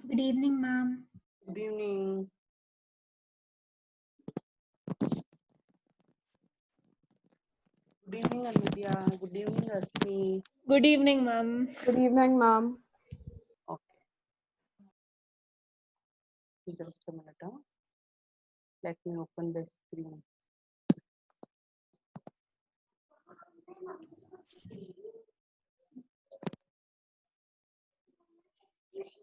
Good evening, ma'am. Good evening. Good evening, Anvidya. Good evening, Asmi. Good evening, ma'am. Good evening, ma'am. Okay, just a minute. Let me open the screen. Okay.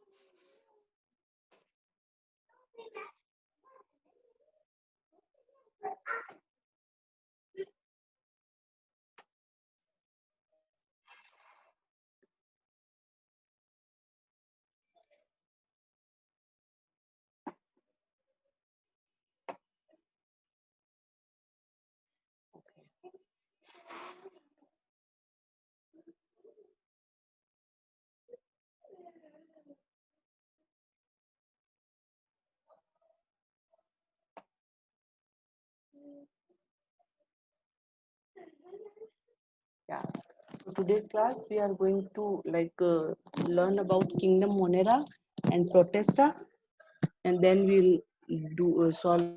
Yeah. So today's class we are going to learn about Kingdom Monera and Protesta, and then we'll do solve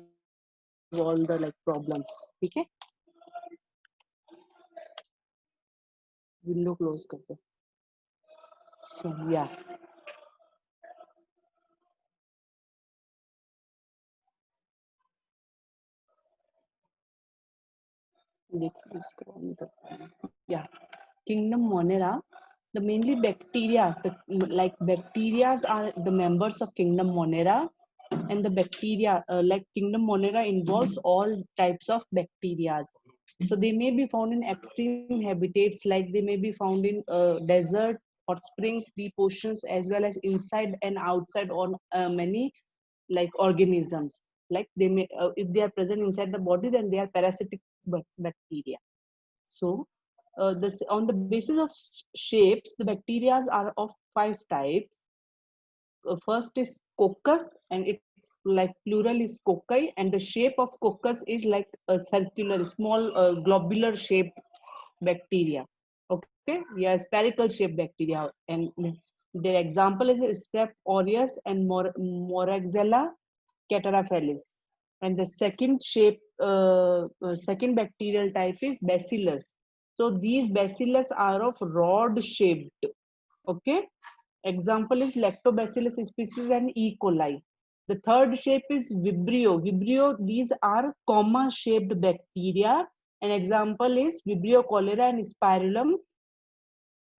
all the problems. Okay? Window close कर दो. So yeah. देखिए इसको on करता हूँ. Yeah. Kingdom Monera, the mainly bacteria, like bacteria are the members of Kingdom Monera, and the bacteria like Kingdom Monera involves all types of bacteria. So they may be found in extreme habitats, like they may be found in desert, hot springs, deep oceans, as well as inside and outside on many like organisms. Like they may, if they are present inside the body, then they are parasitic bacteria. So this on the basis of shapes, the bacteria are of 5 types. First is coccus, and it's like plural is cocci, and the shape of coccus is like a circular, small globular shaped bacteria. Okay, yeah, spherical shaped bacteria, and their example is Staph aureus and Moraxella catarrhalis. And the second bacterial type is Bacillus. So these Bacillus are of rod shaped. Okay, example is Lactobacillus species and E. coli. The third shape is Vibrio. Vibrio, these are comma shaped bacteria. An example is Vibrio cholera and Spirillum.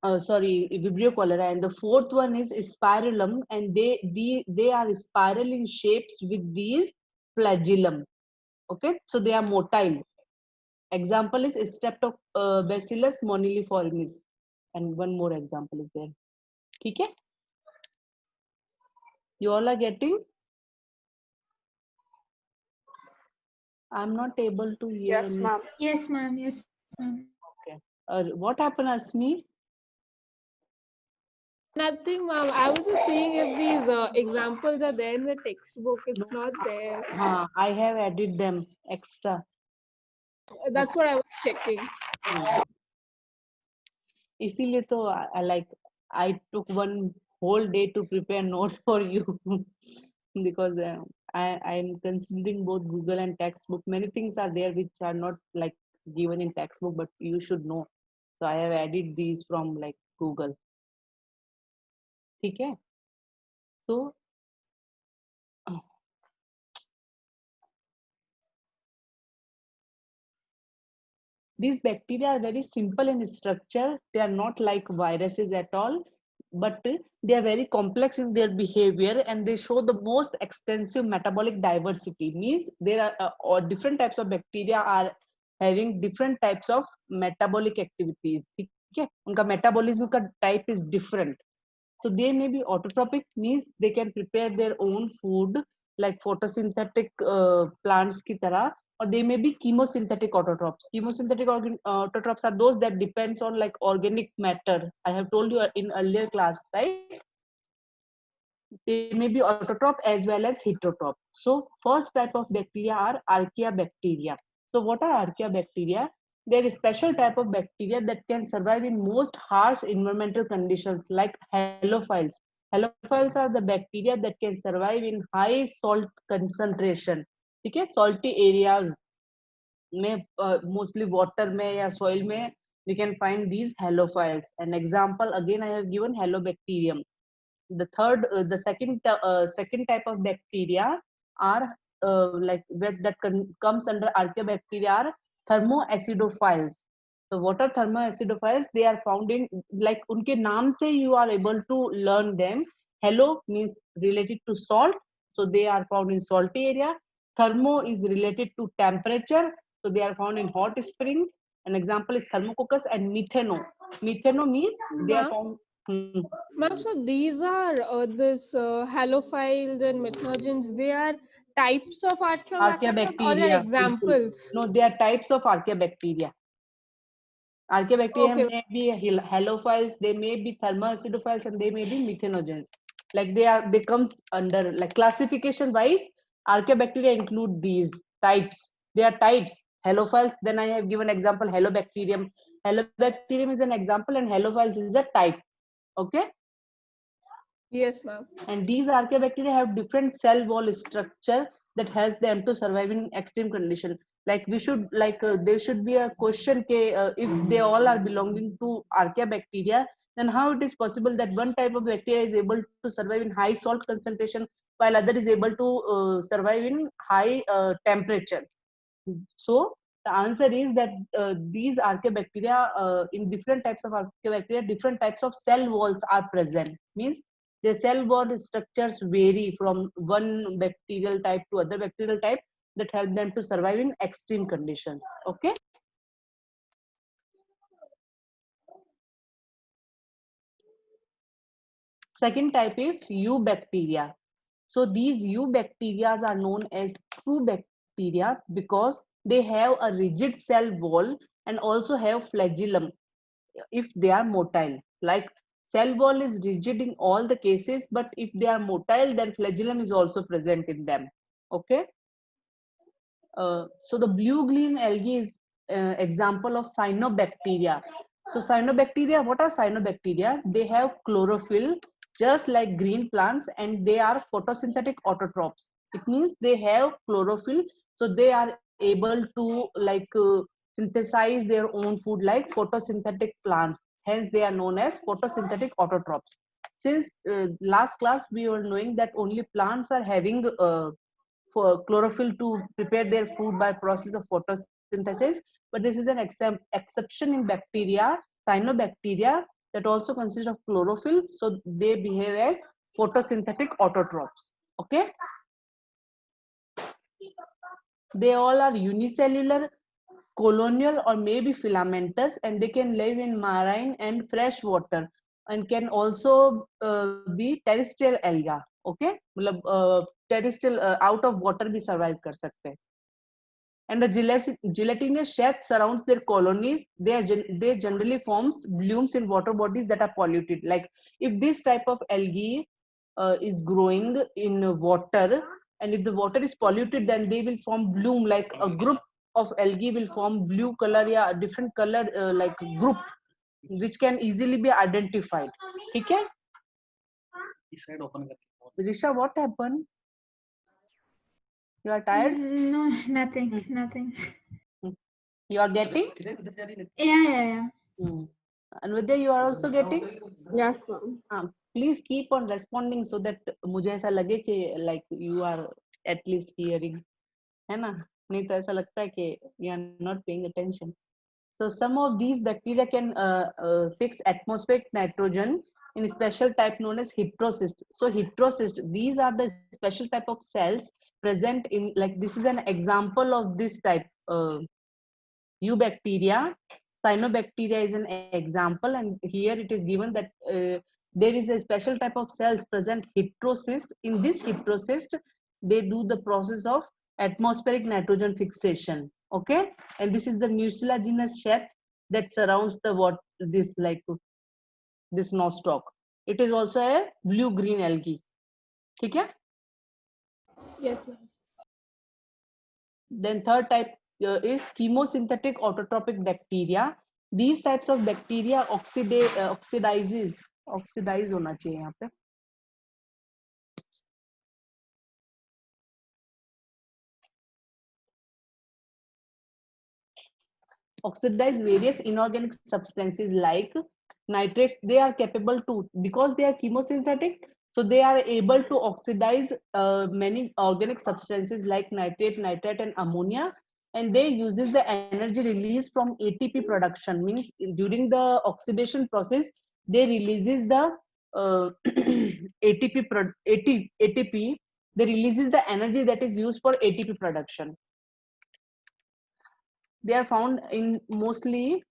Vibrio cholera. And the fourth one is Spirillum, and they are spiral in shapes with these flagellum. Okay, so they are motile. Example is Streptobacillus moniliformis, and one more example is there. Okay, you all are getting? I'm not able to hear. Yes, ma'am. Yes, ma'am. Yes, ma'am. Okay. What happened, Asmi? Nothing, ma'am. I was just seeing if these examples are there in the textbook. It's not there. I have added them extra. That's what I was checking. इसीलिए तो like I took one whole day to prepare notes for you because I am considering both Google and textbook. Many things are there which are not like given in textbook, but you should know. So I have added these from like Google. ठीक है? So these bacteria are very simple in structure. They are not like viruses at all, but they are very complex in their behavior, and they show the most extensive metabolic diversity. Means there are or different types of bacteria are having different types of metabolic activities. Okay, उनका metabolism का type is different. So they may be autotrophic, means they can prepare their own food like photosynthetic plants की तरह, or they may be chemosynthetic autotrophs. Chemosynthetic autotrophs are those that depends on like organic matter. I have told you in earlier class, right? They may be autotroph as well as heterotroph. So first type of bacteria are archaea bacteria. So what are archaea bacteria? there is special type of bacteria that can survive in most harsh environmental conditions like halophiles. Halophiles are the bacteria that can survive in high salt concentration. ठीक है, salty areas में mostly water में या soil में we can find these halophiles. An example again I have given halobacterium. The second type of bacteria are comes under archaeobacteria are thermoacidophiles. So what are thermoacidophiles? They are found in, like unke naam se you are able to learn them. Halo means related to salt, so they are found in salty area. Thermo is related to temperature, so they are found in hot springs. An example is thermococcus and methano. Methano means they are found. Ma'am, so these are this halophiles and methanogens. They are types of archaeobacteria or they are Archaeobacteria. examples? No, they are types of archaeobacteria. Archaeobacteria Okay. may be halophiles, they may be thermoacidophiles, and they may be methanogens. Like they comes under, like classification wise, archaeobacteria include these types. They are types. Halophiles, then I have given example halobacterium. Halobacterium is an example and halophiles is a type. Okay. Yes, ma'am. And these archaeobacteria have different cell wall structure that helps them to survive in extreme condition. Like we should, there should be a question if they all are belonging to archaeobacteria, then how it is possible that one type of bacteria is able to survive in high salt concentration while other is able to survive in high temperature? So the answer is that these archaeobacteria, in different types of archaeobacteria, different types of cell walls are present. Means the cell wall structures vary from one bacterial type to other bacterial type that help them to survive in extreme conditions. Okay. Second type is eubacteria. So these eubacteria are known as true bacteria because they have a rigid cell wall and also have flagellum if they are motile. Like cell wall is rigid in all the cases, but if they are motile, then flagellum is also present in them. Okay. So the blue green algae is example of cyanobacteria. So cyanobacteria, what are cyanobacteria? They have chlorophyll just like green plants, and they are photosynthetic autotrophs. It means they have chlorophyll, so they are able to synthesize their own food like photosynthetic plants. Hence, they are known as photosynthetic autotrophs. Since last class we were knowing that only plants are having for chlorophyll to prepare their food by process of photosynthesis, but this is an exception in bacteria, cyanobacteria, that also consist of chlorophyll, so they behave as photosynthetic autotrophs. Okay. They all are unicellular, colonial, or maybe filamentous, and they can live in marine and fresh water, and can also be terrestrial alga. Okay, terrestrial out of water भी survive कर सकते हैं. And the gelatinous sheath surrounds their colonies. They generally forms blooms in water bodies that are polluted. Like if this type of algae is growing in water, and if the water is polluted, then they will form bloom, like a group of algae will form blue color, yeah, different color like group, which can easily be identified. Okay. Risha, what happened? You are tired? No, nothing, nothing. You are getting? Yeah. And Vidya, you are also getting? Yes, ma'am. Please keep on responding so that मुझे ऐसा लगे कि like you are at least hearing, है ना? नहीं तो ऐसा लगता है कि you are not paying attention. So some of these bacteria can fix atmospheric nitrogen in a special type known as heterocyst. So heterocyst, these are the special type of cells present in, like this is an example of this type. Eubacteria, cyanobacteria is an example, and here it is given that there is a special type of cells present, heterocyst. In this heterocyst, they do the process of atmospheric nitrogen fixation. Okay, and this is the mucilaginous sheath that surrounds the this nostoc. It is also a blue-green algae. ठीक है? Yes, ma'am. Then third type is chemosynthetic autotrophic bacteria. These types of bacteria oxidize होना चाहिए यहाँ पे. Oxidize various inorganic substances like nitrates. They are capable to, because they are chemosynthetic, so they are able to oxidize many organic substances like nitrate, nitrite, and ammonia. And they uses the energy released from ATP production. Means during the oxidation process, they releases the ATP. They releases the energy that is used for ATP production. They are found in mostly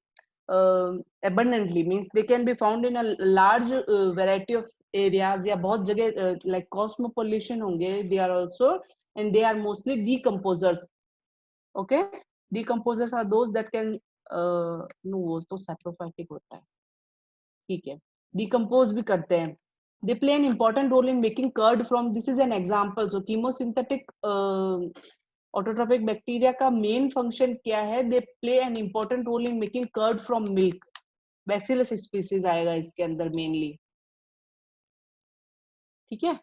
abundantly, means they can be found in a large variety of areas. या बहुत जगह like cosmopolitan होंगे. They are also, and they are mostly decomposers. Okay, decomposers are those that can no, वो तो saprophytic होता है. ठीक है, decompose भी करते हैं. They play an important role in making curd from. This is an example. So chemosynthetic autotrophic bacteria का main function क्या है? They play an important role in making curd from milk. Bacillus species आएगा इसके अंदर mainly. ठीक है?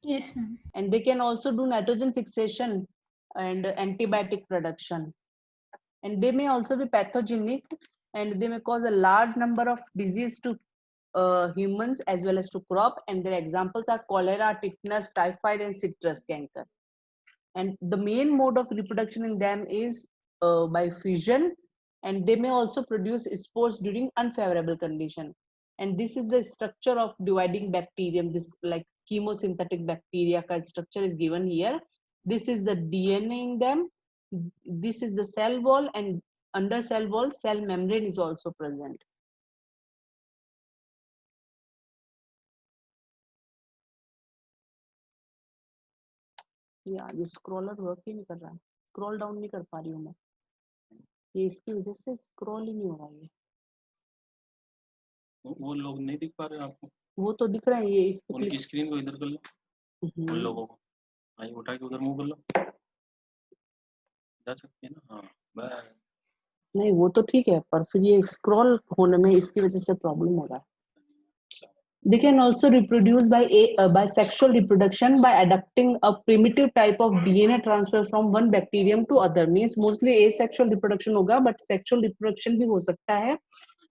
Yes, ma'am. And they can also do nitrogen fixation and antibiotic production. And they may also be pathogenic, and they may cause a large number of disease to humans as well as to crop. And their examples are cholera, tetanus, typhoid, and citrus canker. And the main mode of reproduction in them is by fission, and they may also produce spores during unfavorable condition. And this is the structure of dividing bacterium. This like chemosynthetic bacteria ka structure is given here. This is the DNA in them. This is the cell wall, and under cell wall, cell membrane is also present. यार ये scroller work ही नहीं कर रहा है. Scroll down नहीं कर पा रही हूँ मैं. ये इसकी वजह से स्क्रॉल ही नहीं हो रहा है. वो लोग नहीं दिख पा रहे आपको? वो तो दिख रहा है. ये इस उनकी स्क्रीन को इधर कर लो. उन लोगों को आई उठा के उधर मूव कर लो. जा सकती है ना? हाँ बस. नहीं वो तो ठीक है, पर फिर ये स्क्रॉल होने में इसकी वजह से प्रॉब्लम हो रहा है. They can also reproduce by sexual reproduction by adapting a primitive type of DNA transfer from one bacterium to other. Means mostly asexual reproduction होगा, but sexual reproduction भी हो सकता है.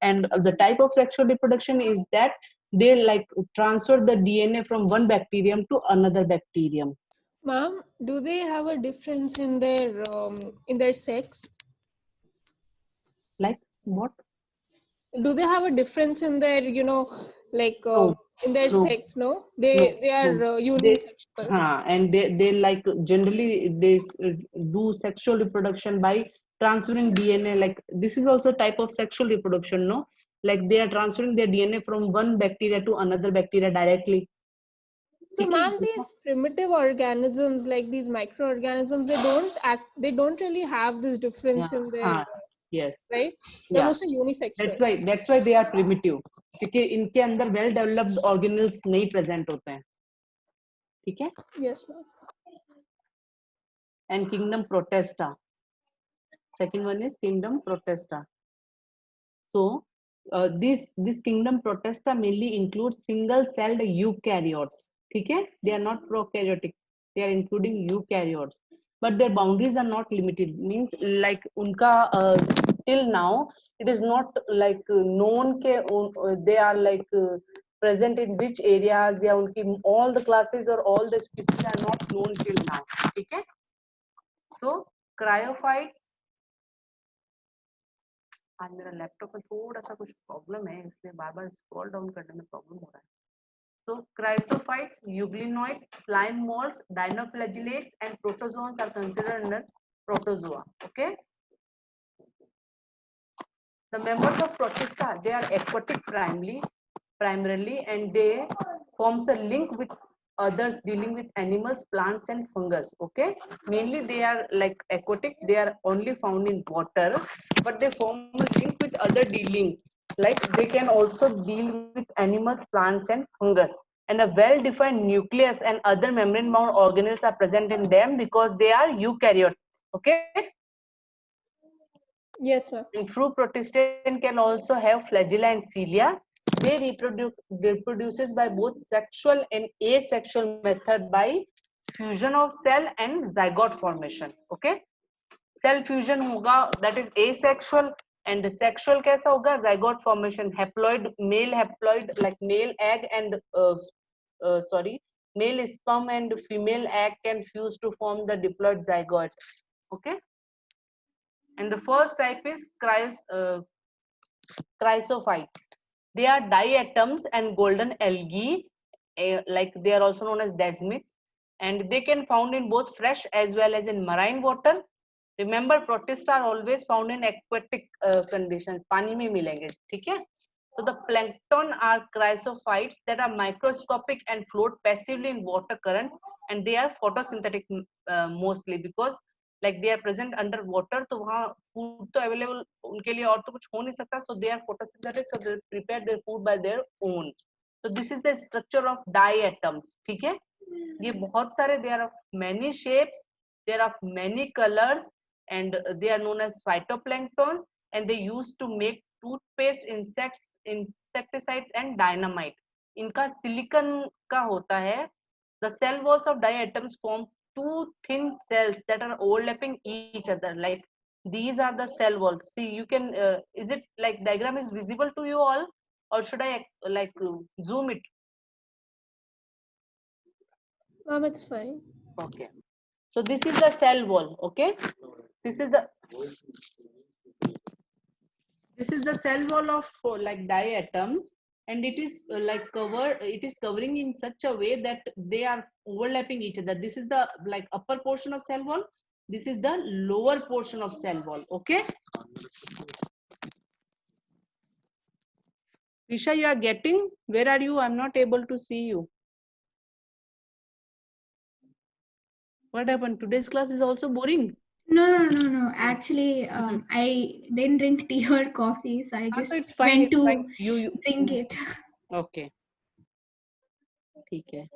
And the type of sexual reproduction is that they like transfer the DNA from one bacterium to another bacterium. Ma'am, do they have a difference in their sex? Like what? Do they have a difference in their, like No. in their No. sex? No, they are unisexual. And they like generally they do sexual reproduction by transferring DNA. Like this is also type of sexual reproduction, no? Like they are transferring their DNA from one bacteria to another bacteria directly. So, ma'am, these primitive organisms, like these microorganisms, they don't really have this difference in their, yes, right? They're mostly unisexual. That's why they are primitive. क्योंकि इनके अंदर well developed organelles नहीं present होते हैं. ठीक है? Yes, ma'am. And kingdom protesta. Second one is kingdom protesta. So this kingdom protesta mainly includes single-celled eukaryotes. Okay? They are not prokaryotic. They are including eukaryotes, but their boundaries are not limited. Means like unka till now it is not like known ke they are like present in which areas. They are unki all the classes or all the species are not known till now. Okay? So cryophytes. आज मेरा laptop में थोड़ा सा कुछ problem है, इसलिए बार-बार scroll down करने में प्रॉब्लम हो रहा है. So cryptophytes, euglenoids, slime molds, dinoflagellates, and protozoans are considered under protozoa. Okay. The members of Protista, they are aquatic primarily, and they forms a link with others dealing with animals, plants, and fungus. Okay, mainly they are like aquatic. They are only found in water, but they form a link with other dealing. Like they can also deal with animals, plants, and fungus. And a well-defined nucleus and other membrane-bound organelles are present in them because they are eukaryotes. Okay. Yes, ma'am. And fruit protestant can also have flagella and cilia. They reproduces by both sexual and asexual method by fusion of cell and zygote formation. Okay. Cell fusion होगा, that is asexual, and sexual कैसा होगा, zygote formation, haploid, male haploid like male egg and male sperm and female egg can fuse to form the diploid zygote. Okay. And the first type is chrysophytes. They are diatoms and golden algae, like they are also known as desmids, and they can found in both fresh as well as in marine water. Remember, protists are always found in aquatic conditions. पानी में मिलेंगे, ठीक है? So the plankton are chrysophytes that are microscopic and float passively in water currents, and they are photosynthetic mostly because like they are present under water. तो वहाँ food तो available उनके लिए और तो कुछ हो नहीं सकता. So they are photosynthetic, so they prepare their food by their own. So this is the structure of diatoms. ठीक है? ये बहुत सारे, they are of many shapes, they are of many colors, and they are known as phytoplanktons, and they used to make toothpaste, insects, insecticides and dynamite. इनका silicon का होता है. The cell walls of diatoms form two thin cells that are overlapping each other. Like these are the cell walls. See, you can. Is it like diagram is visible to you all, or should I like zoom it? Ma'am, it's fine. Okay. So this is the cell wall. Okay. This is the cell wall of like diatoms, and it is it is covering in such a way that they are overlapping each other. This is the like upper portion of cell wall, this is the lower portion of cell wall. Okay, Risha, you are getting? Where are you? I'm not able to see you. What happened? Today's class is also boring. No. Actually, I didn't drink tea or coffee, so I So just it's fine, went it's to fine. You drink it. okay, ठीक है.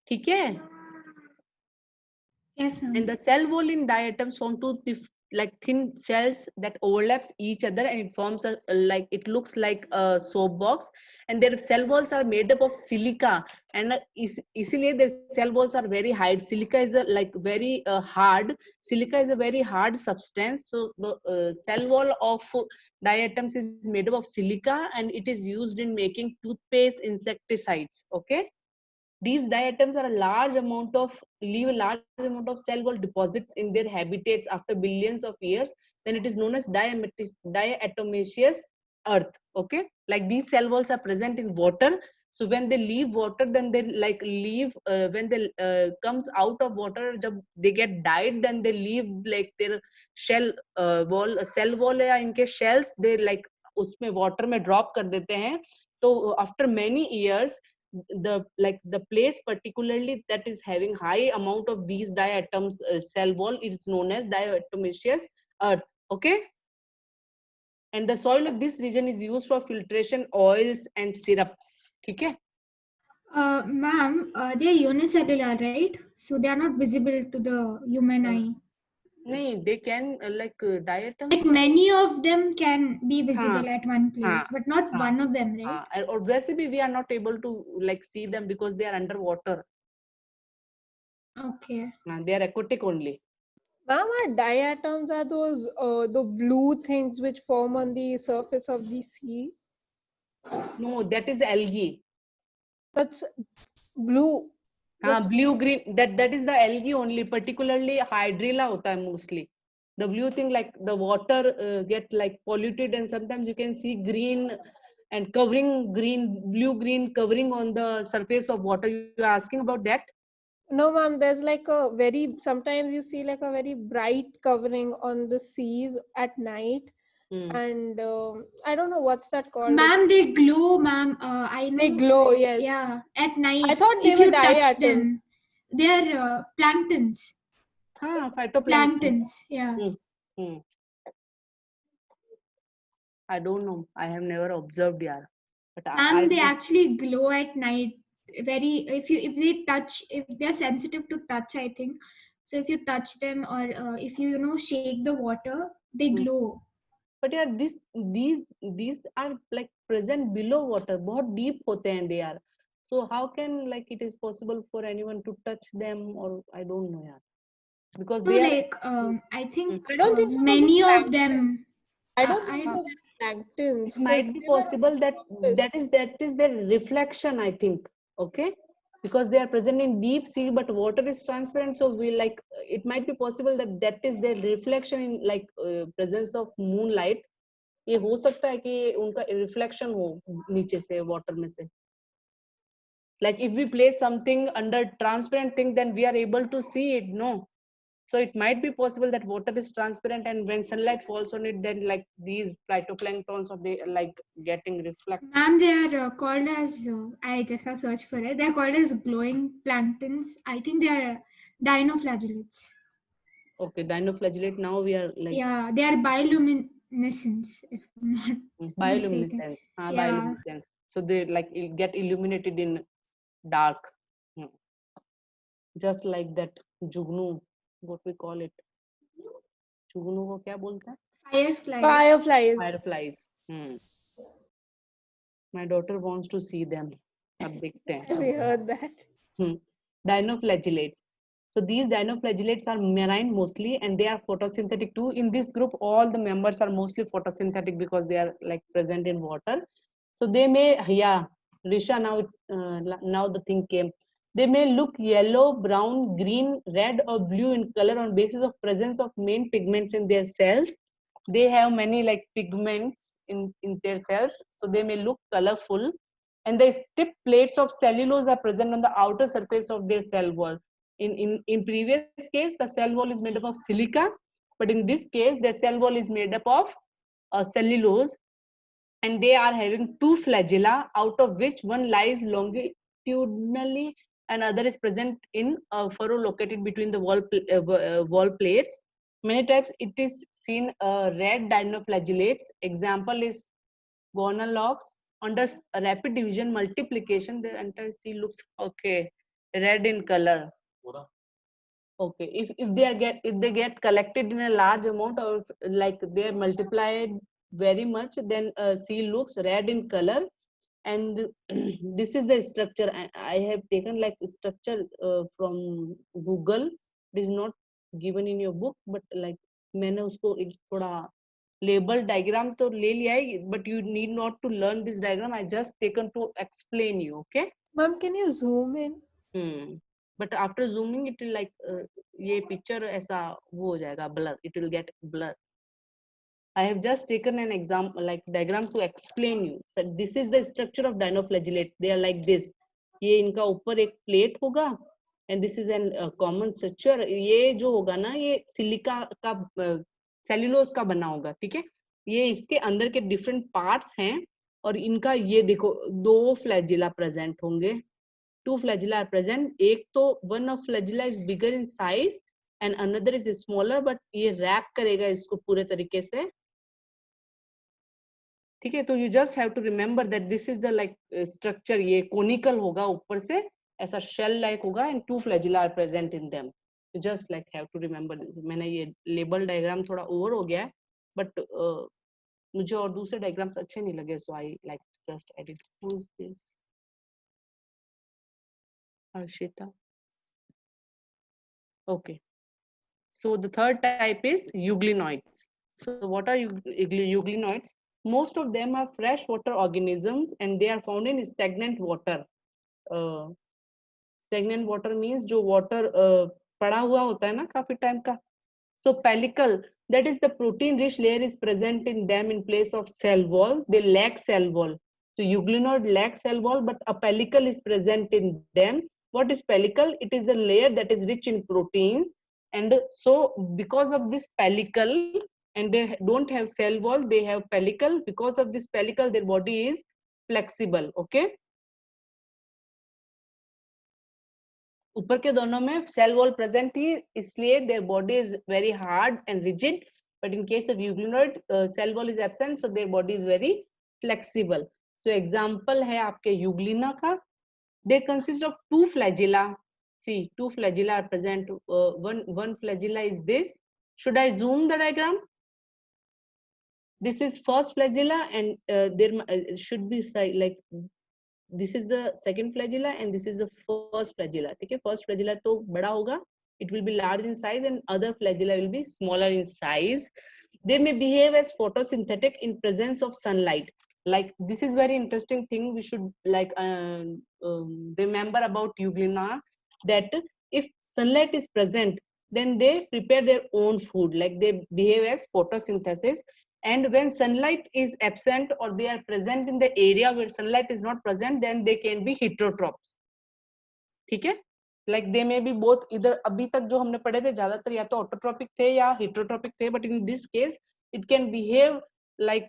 ठीक है. Yes, ma'am. And the cell wall in diatoms form two like thin shells that overlaps each other, and it forms a like it looks like a soap box, and their cell walls are made up of silica, and easily their cell walls are very hard. Silica is a like very hard. Silica is a very hard substance, so the cell wall of diatoms is made up of silica, and it is used in making toothpaste, insecticides. Okay. These diatoms are leave a large amount of cell wall deposits in their habitats after billions of years. Then it is known as diatomaceous earth. Okay, like these cell walls are present in water. So when they leave water, then they like leave when they comes out of water. जब they get died, then they leave like their shell wall, cell wall या इनके shells they like उसमें water में drop कर देते हैं. तो after many years, the place particularly that is having high amount of these diatoms cell wall is known as diatomaceous earth. Okay, and the soil of this region is used for filtration oils and syrups. ठीक है. Ma'am, they are unicellular, right? So they are not visible to the human eye. नहीं, they can diatoms. Like many of them can be visible at one place, but not हाँ, one of them, right? and obviously we are not able to like see them because they are underwater. Okay. They are aquatic only. Ma'am, our diatoms are those the blue things which form on the surface of the sea. No, that is algae. That's blue. That's Blue green, that is the algae only, particularly hydrilla hota hai mostly. The blue thing, like the water get like polluted, and sometimes you can see green and covering blue green covering on the surface of water. You are asking about that? no, ma'am. There's like a very sometimes you see like a very bright covering on the seas at night, and I don't know what's that called. Ma'am, they glow, ma'am. I know. They glow, yes. Yeah, at night. I thought they if were you touch diatoms. them, they are planktons. Phytoplankton. Planktons, yeah. I don't know. I have never observed, yaar. But Ma'am, they actually glow at night. very, if they touch, if they're sensitive to touch, I think. So if you touch them, or if you shake the water, they Hmm. glow. But yeah, these are like present below water, बहुत deep होते हैं they are. So how can like it is possible for anyone to touch them, or I don't know, yeah, because No, they are. like I think I don't think so. Those are many of them. planktons. I don't I think so. They're planktons It because might be they were on possible that the surface. that is their reflection, I think. Okay, because they are present in deep sea, but water is transparent, so we like it might be possible that that is their reflection in like presence of moonlight. ये हो सकता है कि उनका reflection हो नीचे से water में से. Like if we place something under transparent thing, then we are able to see it, no? So it might be possible that water is transparent, and when sunlight falls on it, then like these phytoplanktons, or they like getting reflect. Ma'am, they are called as, I just have searched for it. They are called as glowing planktons. I think they are dinoflagellates. Okay, dinoflagellate. Now we are like Yeah, they are bioluminescents, if I'm not mistaken. bioluminescence. Yeah. Bioluminescence. So they like get illuminated in dark. Hmm. Just like that jugnu, what we call it. जुगनू को क्या बोलते हैं? Fireflies. Fireflies. Fireflies. My daughter wants to see them. अब देखते हैं. We heard that. Dinoflagellates. So these dinoflagellates are marine mostly, and they are photosynthetic too. In this group, all the members are mostly photosynthetic because they are like present in water. So they may, yeah, Risha, now it's now the thing came. They may look yellow, brown, green, red, or blue in color on basis of presence of main pigments in their cells. They have many like pigments in their cells, so they may look colorful. And the stiff plates of cellulose are present on the outer surface of their cell wall. In previous case, the cell wall is made up of silica, but in this case, the cell wall is made up of cellulose, and they are having two flagella, out of which one lies longitudinally and other is present in a furrow located between the wall plates. Many times it is seen red dinoflagellates. Example is gonologs. Under rapid division multiplication, their entire sea looks okay, red in color. Okay, if they get collected in a large amount, or like they are multiplied very much, then sea looks red in color. And this is the structure. I have taken like structure from Google. It is not given in your book, but like मैंने उसको एक थोड़ा label diagram तो ले लिया है, but you need not to learn this diagram. I just taken to explain you. Okay. Ma'am, can you zoom in? But after zooming, it will like ये picture ऐसा वो हो जाएगा blur. It will get blur. I have just taken an example like diagram to explain you. So this is the structure of dinoflagellate. They are like this. ये इनका ऊपर एक plate होगा, and this is an common structure. ये जो होगा ना, ये सिलिका का सेल्यूलोज का बना होगा, ठीक है. ये इसके अंदर के डिफरेंट पार्ट्स हैं, और इनका ये देखो दो फ्लैजिला प्रेजेंट होंगे. Two flagella are present. एक तो one of flagella is bigger in size and another is smaller, but ये wrap करेगा इसको पूरे तरीके से, ठीक है. तो you just have to remember that this is the like structure. ये conical होगा ऊपर से, ऐसा shell like होगा, and two flagella are present in them. You just like have to remember this. मैंने ये label diagram थोड़ा over हो गया है, but मुझे और दूसरे diagrams अच्छे नहीं लगे, so I like just edit. Who's this? Arshita. Okay. So the third type is euglenoids. So what are euglenoids? Most of them are freshwater organisms, and they are found in stagnant water. Stagnant water means जो water पड़ा हुआ होता है ना काफी time का. So pellicle, that is the protein-rich layer, is present in them in place of cell wall. They lack cell wall. So euglenoid lack cell wall, but a pellicle is present in them. What is pellicle? It is the layer that is rich in proteins. And so because of this pellicle, and they don't have cell wall, they have pellicle. Because of this pellicle, their body is flexible. Okay. ऊपर के दोनों में cell wall present थी, इसलिए their body is very hard and rigid. But in case of euglenoid, cell wall is absent, so their body is very flexible. So example है आपके euglena का. They consist of two flagella. See, two flagella are present. One flagella is this. Should I zoom the diagram? This is first flagella, and there should be like this is the second flagella and this is the first flagella. Okay, first flagella to bada hoga, it will be large in size, and other flagella will be smaller in size. They may behave as photosynthetic in presence of sunlight. Like this is very interesting thing we should like remember about Euglena, that if sunlight is present, then they prepare their own food, like they behave as photosynthesis. And when sunlight is absent or they are present in the area where sunlight is not present, then they can be heterotrophs. ठीक है, like they may be both, either अभी तक जो हमने पढ़े थे ज्यादातर या तो ऑटोट्रोपिक थे या हेटरोट्रोपिक थे, but in this case it can behave like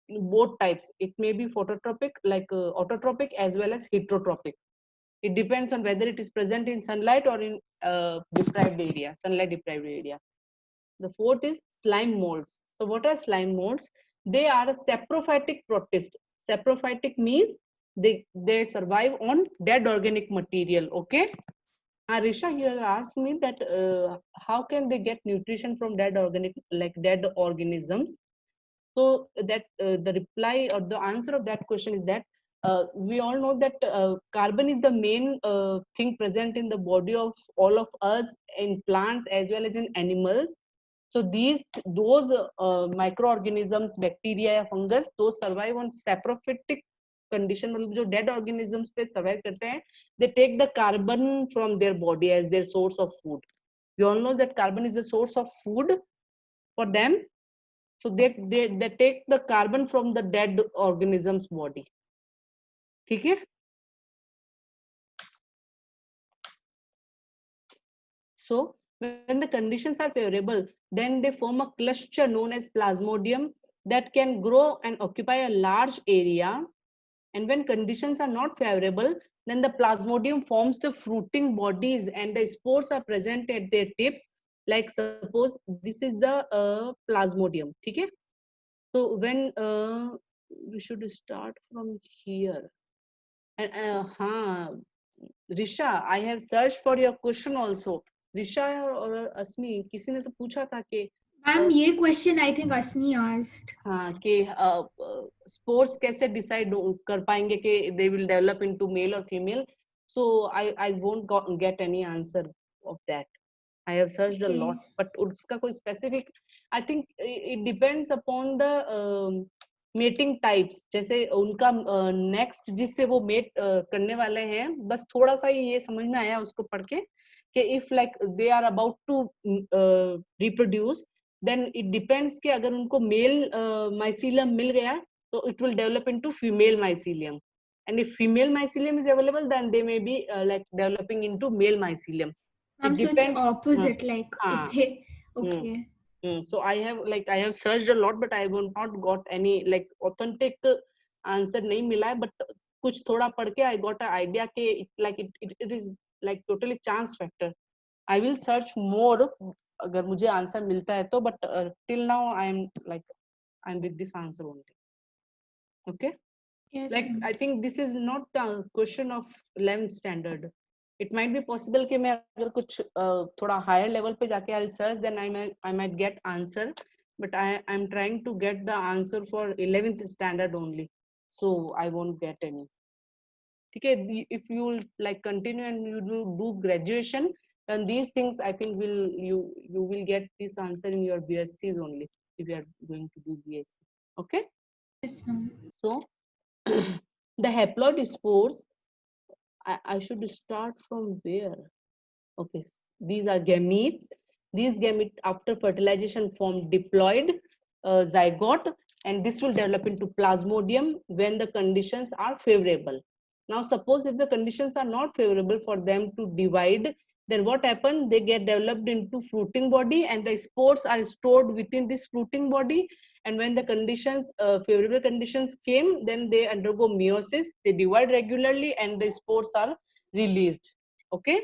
both types. It may be phototropic like autotropic as well as heterotropic. It depends on whether it is present in sunlight or in deprived area, sunlight deprived area. The fourth is slime molds. So what are slime molds? They are a saprophytic protist. Saprophytic means they survive on dead organic material. Okay. Arisha, you have asked me that how can they get nutrition from dead organic, like dead organisms? So that the reply or the answer of that question is that we all know that carbon is the main thing present in the body of all of us, in plants as well as in animals. So those microorganisms, bacteria, fungus, those survive on saprophytic condition. मतलब जो dead organisms पे survive करते हैं, they take the carbon from their body as their source of food. We all know that carbon is the source of food for them. So they take the carbon from the dead organism's body. ठीक है? So when the conditions are favorable, then they form a cluster known as plasmodium that can grow and occupy a large area. And when conditions are not favorable, then the plasmodium forms the fruiting bodies and the spores are present at their tips. Like suppose this is the plasmodium. Okay? So when we should start from here. And Risha, I have searched for your question also. ऋषा और अस्मी किसी ने तो पूछा था कि ma'am ये question I think Asmi asked, हाँ कि स्पोर्स कैसे डिसाइड कर पाएंगे कि they will develop into male और female. So I won't get any answer of that. I have searched a lot, but उसका कोई specific, I think it depends upon the mating types. जैसे उनका next जिससे वो mate करने वाले हैं, बस थोड़ा सा ही ये समझ में आया उसको पढ़ के कि if like they are about to reproduce, then it depends कि अगर उनको male mycelium मिल गया तो it will develop into female mycelium, and if female mycelium is available, then they may be like developing into male mycelium. It so depends. it's opposite, like if they, okay. So I have searched a lot, but I have not got any like authentic answer नहीं मिला है, but कुछ थोड़ा पढ़ के I got an idea कि it is like totally chance factor. I will search more अगर मुझे आंसर मिलता है तो, but till now I'm with this answer only. Okay. Yes, Like I think this is not a question of 11th standard. It might be possible कि मैं अगर कुछ थोड़ा higher level पे जाके I'll search, then I might get answer, but I'm trying to get the answer for 11th standard only, so I won't get any. ठीक है, if you like continue and you do graduation, then these things I think you will get this answer in your BScs only if you are going to do BSc. Okay. yes ma'am. So the haploid spores, I should start from where? Okay, these are gametes. These gametes after fertilization form diploid zygote, and this will develop into plasmodium when the conditions are favorable. Now suppose if the conditions are not favorable for them to divide, then what happens? They get developed into fruiting body and the spores are stored within this fruiting body, and when the conditions favorable conditions came, then they undergo meiosis, they divide regularly and the spores are released. Okay.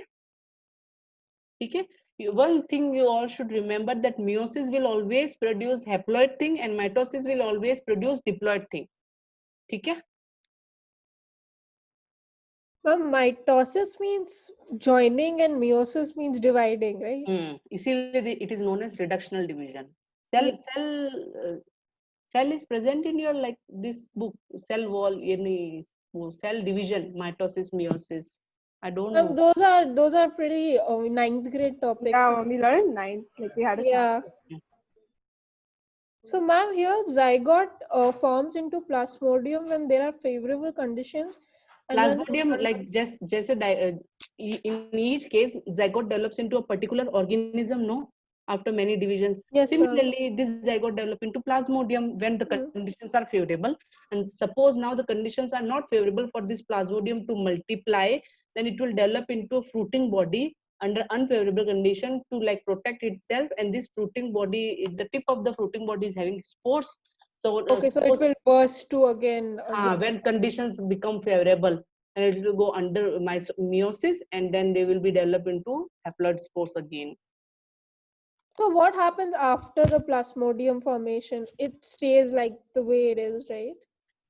Okay. One thing you all should remember, that meiosis will always produce haploid thing and mitosis will always produce diploid thing. Okay. Mitosis means joining and meiosis means dividing, right? इसीलिए it is known as reductional division. Yeah. Cell is present in your like this book, cell wall, any cell division, mitosis, meiosis. I don't know. Those are pretty ninth grade topics. Yeah, we learned in ninth. Like we had a Yeah. Yeah. So, ma'am, here zygote forms into plasmodium when there are favorable conditions. And when Plasmodium, like in each case, zygote develops into a particular organism, no? After many divisions. yes, ma'am. Similarly, this zygote develop into plasmodium when the conditions are favorable. And suppose now the conditions are not favorable for this plasmodium to multiply, then it will develop into a fruiting body under unfavorable condition to like protect itself. And this fruiting body, the tip of the fruiting body is having spores. So Okay, so it will burst to again. when conditions become favorable, and it will go under meiosis, and then they will be developed into haploid spores again. So what happens after the plasmodium formation? It stays like the way it is, right?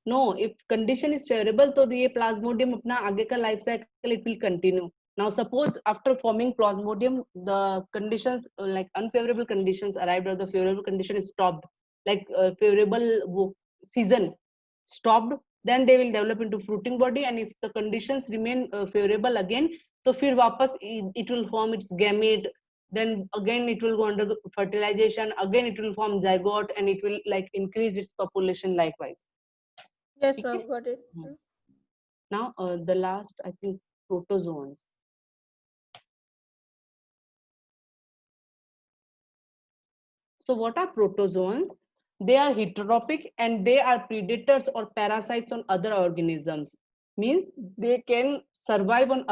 No, if condition is favorable, तो ये plasmodium अपना आगे का life cycle it will continue. Now suppose after forming plasmodium, the conditions like unfavorable conditions arrived or the favorable condition is stopped, like favorable season stopped, then they will develop into fruiting body. And if the conditions remain favorable again, तो फिर वापस it will form its gamete, then again it will go under the fertilization, again it will form zygote, and it will like increase its population likewise. Yes, Okay. ma'am, got it. Now the last, I think, protozoans. So what are protozoans? They are heterotropic and they are predators or parasites on other organisms. Means they can survive on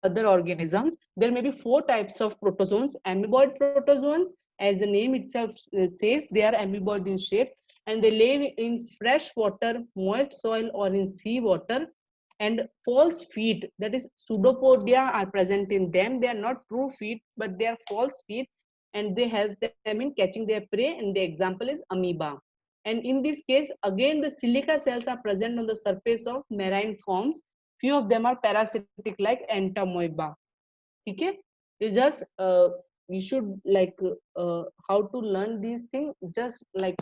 other organisms. There may be 4 types of protozoans. Amoeboid protozoans, as the name itself says, they are amoeboid in shape and they live in fresh water, moist soil, or in sea water. And false feet, that is pseudopodia, are present in them. They are not true feet, but they are false feet, and they help them in catching their prey. And the example is amoeba. And in this case, again, the silica cells are present on the surface of marine forms. Few of them are parasitic, like entamoeba. Okay, you just you should like how to learn these things. Just like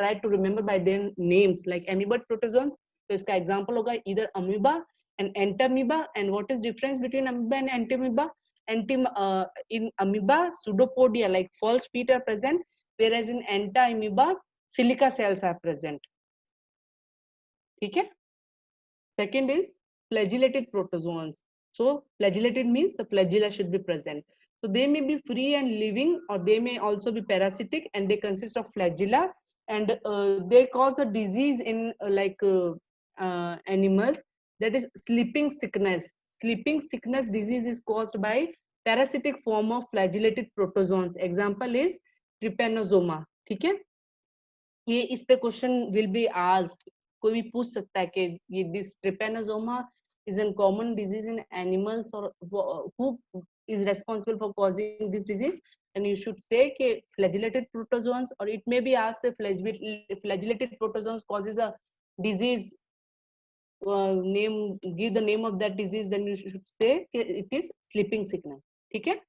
try to remember by their names, like amoeboid protozoans. So इसका example होगा either amoeba and entamoeba. And what is difference between amoeba and entamoeba? In amoeba, pseudopodia like false feet are present, whereas in entamoeba, silica cells are present. Okay. Second is flagellated protozoans. So flagellated means the flagella should be present. So they may be free and living, or they may also be parasitic, and they consist of flagella, and they cause a disease in animals, that is sleeping sickness. Sleeping sickness disease is caused by parasitic form of flagellated protozoans. Example is trypanosoma. ठीक है, ये इस पे question will be asked. कोई भी पूछ सकता है कि ये this trypanosoma is a common disease in animals, or who is responsible for causing this disease, and you should say कि flagellated protozoans, or it may be asked if flagellated protozoans causes a disease, give the name of that disease, then you should say it is sleeping sickness. ठीक है.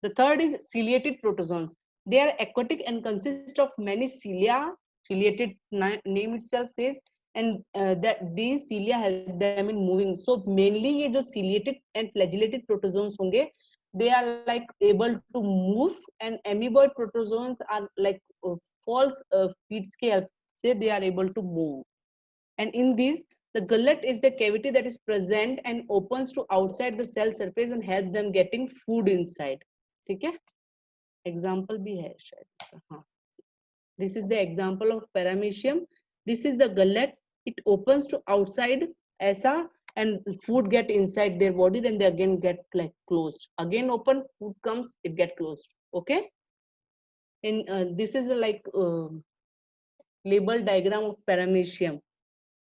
The third is ciliated protozoans. They are aquatic and consist of many cilia. Ciliated name itself says, and that these cilia help them in moving. So mainly ये जो ciliated and flagellated protozoans होंगे, they are like able to move, and amoeboid protozoans are like false feet के help से they are able to move. And in these, the gullet is the cavity that is present and opens to outside the cell surface and help them getting food inside. ठीक है, example भी है शायद इसका. हाँ, this is the example of paramecium. This is the gullet. It opens to outside ऐसा, and food get inside their body, then they again get like closed. Again open, food comes, it get closed. Okay. And this is a like label diagram of paramecium.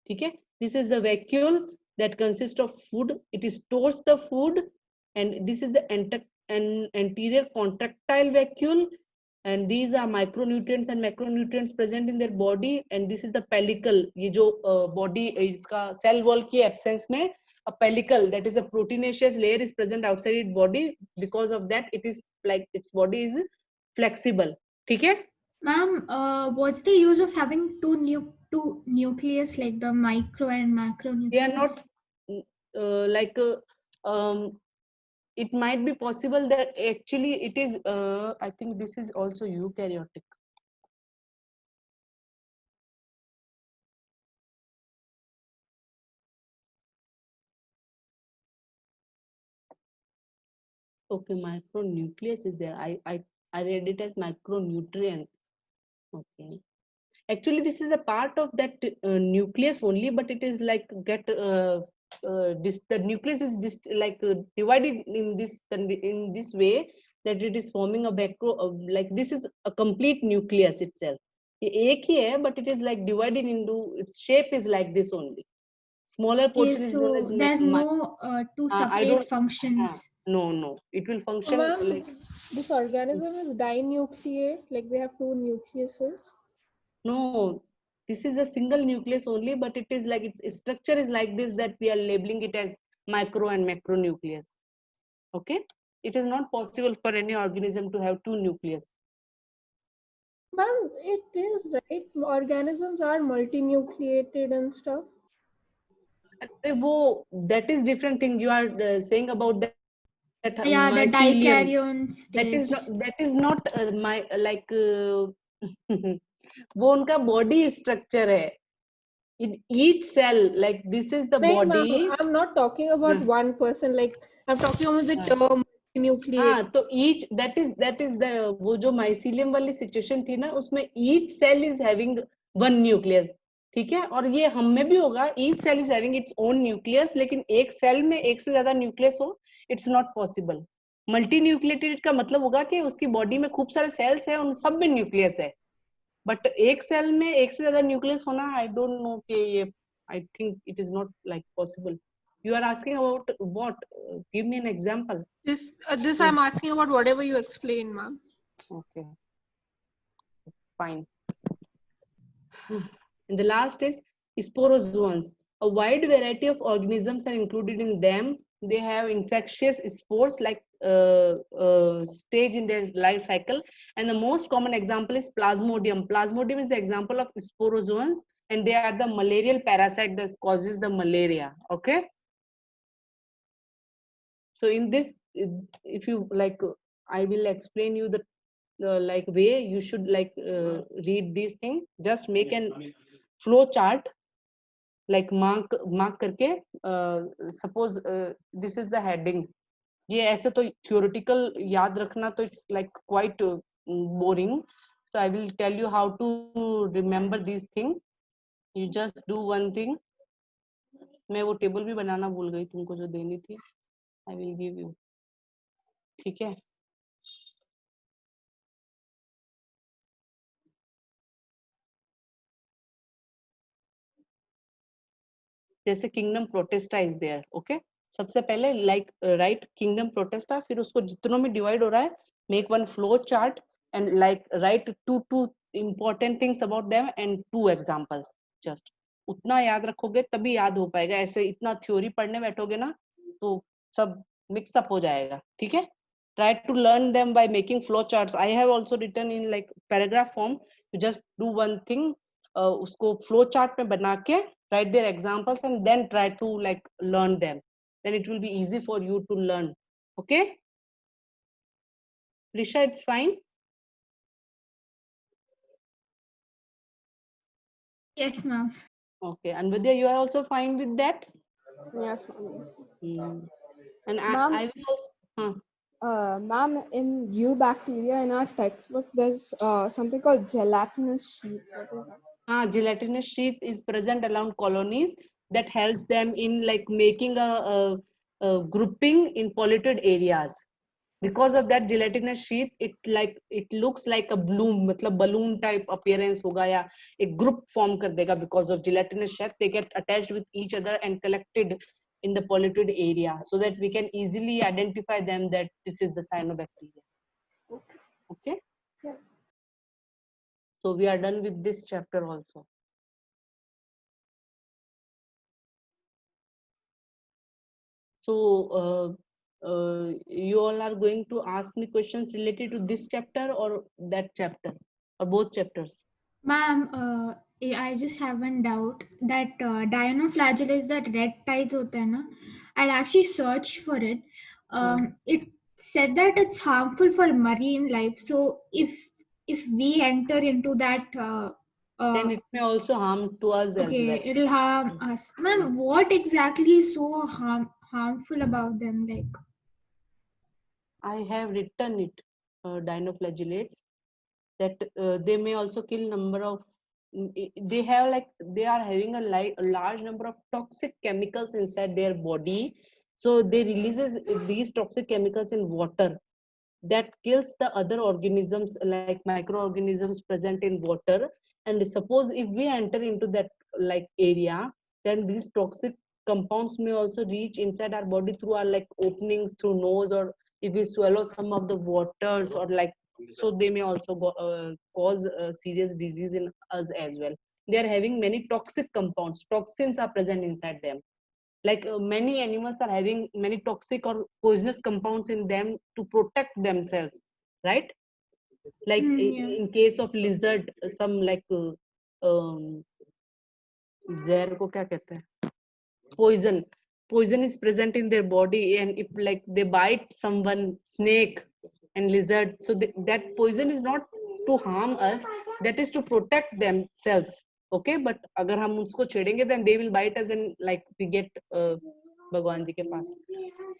ठीक है, this is the vacuole that consists of food. It stores the food, and this is the anterior contractile vacuole, and these are micronutrients and macronutrients present in their body. And this is the pellicle, ये जो body इसका cell wall की absence में a pellicle, that is a proteinaceous layer, is present outside its body. Because of that, it is like its body is flexible. ठीक है? Ma'am, what's the use of having two nucleus, like the micro and macro They are nucleus? not like it might be possible that actually it is I think this is also eukaryotic. Okay, micronucleus is there. I read it as micronutrients. Okay. Actually, this is a part of that nucleus only, but it is like the nucleus is just like divided in this way, that it is forming a macro, like this is a complete nucleus itself. ये एक ही है, but it is like divided into, its shape is like this only. Smaller Okay, portion is known so as there's no two I separate don't. functions. No, it will function Ma'am, like. this organism is dinucleate, like they have two nucleuses. No, this is a single nucleus only, but it is like its structure is like this, that we are labeling it as micro and macronucleus. Okay, it is not possible for any organism to have two nucleus. Ma'am, it is, right? Organisms are multinucleated and stuff. That is different thing you are saying about that. Yeah, the Mycelium. dikaryon stage. That is not my like वो उनका body structure है. In each cell, like this is the No, body. ma'am, I'm not talking about one person. Like I'm talking about the term multinucleate. तो each that is the वो जो mycelium वाली situation थी ना, उसमें each cell is having one nucleus. ठीक है? और ये हम में भी होगा, each cell is having its own nucleus, लेकिन एक cell में एक से ज्यादा nucleus हो, it's not possible. मल्टीन्यूक्लिएटेड का मतलब होगा कि उसकी बॉडी में खूब सारे सेल्स है, उन सब में न्यूक्लियस है, बट एक सेल में एक से ज्यादा न्यूक्लियस होना, आई डोंट नो कि ये, I think it is not like possible. You are asking about what? Give me an example. This I'm asking about whatever you explain, ma'am. Okay, fine. And the last is sporozoans. A wide variety of organisms are included in them. They have infectious spores like stage in their life cycle. And the most common example is Plasmodium. Plasmodium is the example of sporozoans, and they are the malarial parasite that causes the malaria. Okay. So in this, if you like, I will explain you the like way you should like read these things. Just make an flow chart, like mark करके suppose this is the heading. ये ऐसे तो theoretical याद रखना तो it's like quite boring. So I will tell you how to remember these things. You just do one thing. मैं वो table भी बनाना भूल गई तुमको जो देनी थी. I will give you. ठीक है? जैसे kingdom Protista is there. Okay, सबसे पहले लाइक राइट किंगडम प्रोटेस्टा, फिर उसको जितनों में डिवाइड हो रहा है, make one flow chart and like write two important things about them and 2 examples. Just उतना याद रखोगे तभी याद हो पाएगा. ऐसे इतना थ्योरी पढ़ने बैठोगे ना तो सब मिक्सअप हो जाएगा. ठीक है? Try to learn them by making flow charts. I have also written in like paragraph form. You just do one thing, उसको flow chart में बना के write their examples and then try to like learn them. Then it will be easy for you to learn. Okay? Risha, it's fine? Yes, ma'am. Okay. And Vidya, you are also fine with that? Yes, ma'am. Yes, ma'am. And Ma'am, I will also... Ma'am, in eubacteria in our textbook, there's something called gelatinous sheath. What is that? Gelatinous sheath is present around colonies that helps them in like making a grouping in polluted areas. Because of that gelatinous sheath, it looks like a bloom, मतलब balloon type appearance होगा या एक group form कर देगा. Because of gelatinous sheath, they get attached with each other and collected in the polluted area, so that we can easily identify them that this is the cyanobacteria. Okay. Yeah. So we are done with this chapter also. So you all are going to ask me questions related to this chapter or that chapter or both chapters? Ma'am, I just have one doubt that dinoflagella is that red tides होते हैं ना? I'd actually searched for it. It said that it's harmful for marine life. So if we enter into that, Then it may also harm to us as okay, well. it'll harm us. Ma'am, what exactly is so harmful about them? Like, I have written it, dinoflagellates, that they may also kill number of, they have like, they are having a large number of toxic chemicals inside their body. So they releases these toxic chemicals in water that kills the other organisms like microorganisms present in water. And suppose if we enter into that like area, then these toxic compounds may also reach inside our body through our like openings through nose, or if we swallow some of the waters, or like, so they may also cause serious disease in us as well. They are having many toxic compounds, toxins are present inside them. Like many animals are having many toxic or poisonous compounds in them to protect themselves, right? Like yeah. in case of lizard, some like जहर को क्या कहते हैं, poison is present in their body, and if like they bite someone, snake and lizard, so that poison is not to harm us, that is to protect themselves. Okay, but अगर हम उसको छेड़ेंगे then they will bite us and like we get भगवान जी के पास.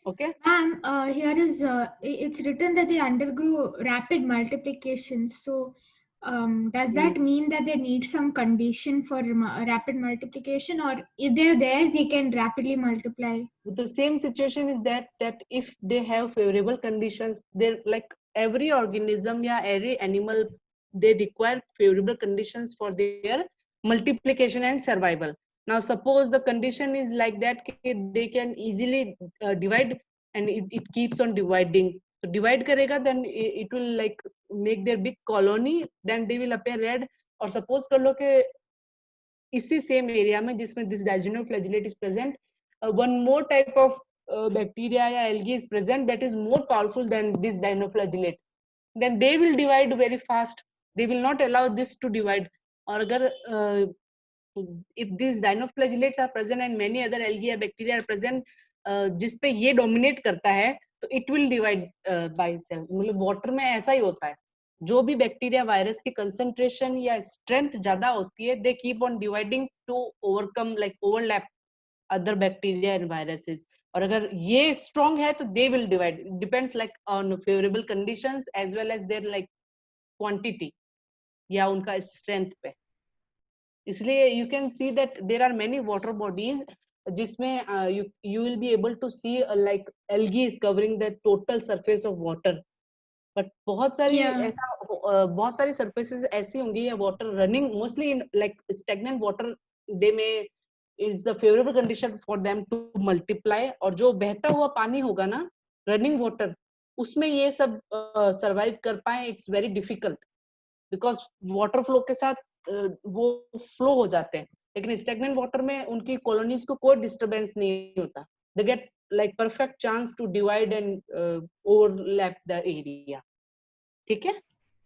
Okay. Ma'am, here is it's written that they undergo rapid multiplication. So, does that mean that they need some condition for rapid multiplication, or if they're there, they can rapidly multiply? The same situation is that if they have favorable conditions, they're like every organism, yeah, every animal, they require favorable conditions for their multiplication and survival. Now suppose the condition is like that, they can easily divide, and it keeps on dividing. So divide karega, then it will like make their big colony, then they will appear red. Or suppose कर लो कि इसी same area में जिसमें this dinoflagellate is present, one more type of bacteria या algae is present that is more powerful than this dinoflagellate, then they will divide very fast. They will not allow this to divide. और अगर if these dinoflagellates are present and many other algae or bacteria are present, जिस पे ये dominate करता है, तो it will divide by itself. मतलब water में ऐसा ही होता है, जो भी बैक्टीरिया वायरस की कंसंट्रेशन या स्ट्रेंथ ज्यादा होती है, they keep on dividing to overcome like overlap other bacteria and viruses. और अगर ये स्ट्रॉन्ग है तो they will divide, depends like on favourable conditions as well as their like quantity या उनका स्ट्रेंथ पे. इसलिए you can see that there are many water bodies जिसमें you will be able to see like algae is covering the total surface of water. But बहुत सारी ऐसा बहुत सारी सरफेसेस ऐसी होंगी या water running mostly in like stagnant water, they may is a favourable condition for them to multiply. और जो बहता हुआ पानी होगा ना, रनिंग वाटर, उसमें ये सब सरवाइव कर पाए, it's very difficult because water flow के साथ वो फ्लो हो जाते हैं. लेकिन स्टेगनेंट वाटर में उनकी कॉलोनीज को कोई डिस्टरबेंस नहीं होता. They get like perfect chance to divide and overlap the area. ठीक है?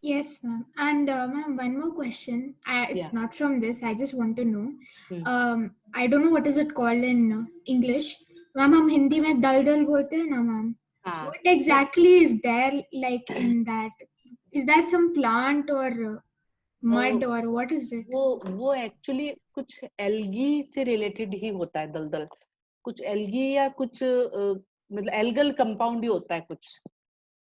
Yes, ma'am. And ma'am, one more question. It's Yeah. not from this. I just want to know. Hmm. I don't know what is it called in English. Ma'am, हम हिंदी में दलदल बोलते हैं ना, ma'am. हाँ. What exactly is there like in that? Is that some plant or mud or what is it? वो actually कुछ algae से रिलेटेड ही होता है दलदल. कुछ एल्गी या कुछ मतलब एल्गल कंपाउंड ही होता है कुछ.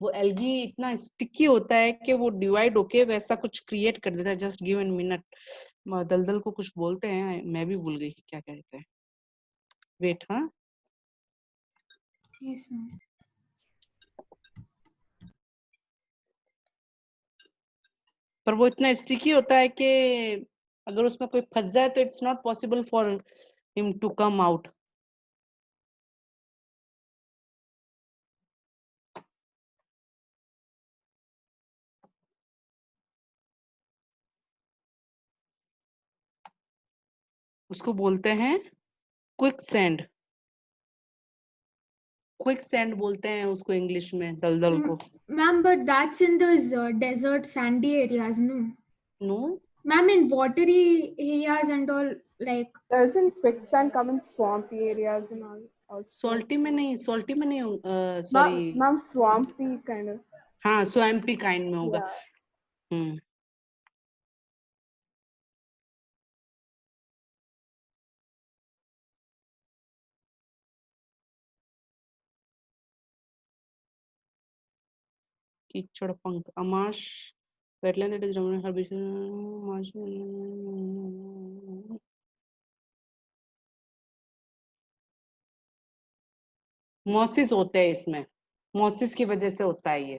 वो एल्गी इतना स्टिकी होता है कि वो डिवाइड होके वैसा कुछ क्रिएट कर देता है. Just give an minute. दलदल को कुछ बोलते हैं, मैं भी भूल गई क्या कहते हैं. वेट. हाँ. Yes, ma'am. पर वो इतना स्टिकी होता है कि अगर उसमें कोई फंस जाए तो it's not possible for him to come out. उसको बोलते हैं क्विक सैंड. क्विक सैंड बोलते हैं उसको इंग्लिश में, दलदल को. Ma'am, but that's in those desert sandy areas, no? No, Ma'am, in watery areas and all, like Doesn't quicksand come in swampy areas and all also? salty में नहीं, Ma'am, sorry. ma'am, swampy kind of. हाँ, swampy kind में होगा. Yeah. कीचड़ पंख, अमाश, wetland that is dominant herbiage, mosses होते हैं इसमें, मॉसिस की वजह से होता है ये.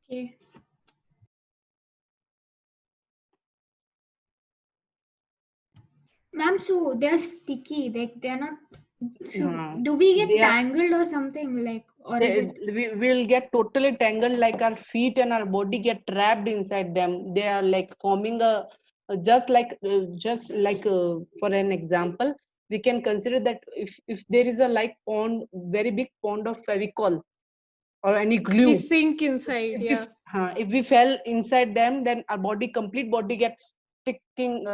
okay. Ma'am, so they're sticky, like they're not. So do we get tangled or something, like, or is it? We will get totally tangled, like our feet and our body get trapped inside them. They are like forming a just like for an example, we can consider that if there is a like pond, very big pond of Fevicol or any glue, We sink inside. Yeah. if we fell inside them, then our complete body gets sticking.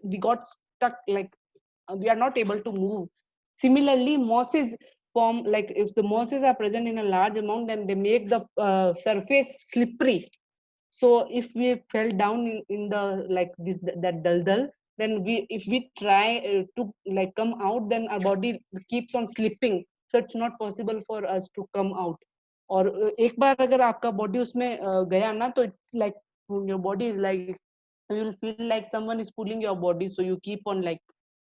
We got stuck, like we are not able to move. Similarly, mosses form, like if the mosses are present in a large amount, then they make the surface slippery. So if we fell down in the like this that daldal, then if we try to like come out, then our body keeps on slipping. So it's not possible for us to come out. और एक बार अगर आपका body उसमें गया ना, तो it's like your body is like, you will feel like someone is pulling your body, so you keep on like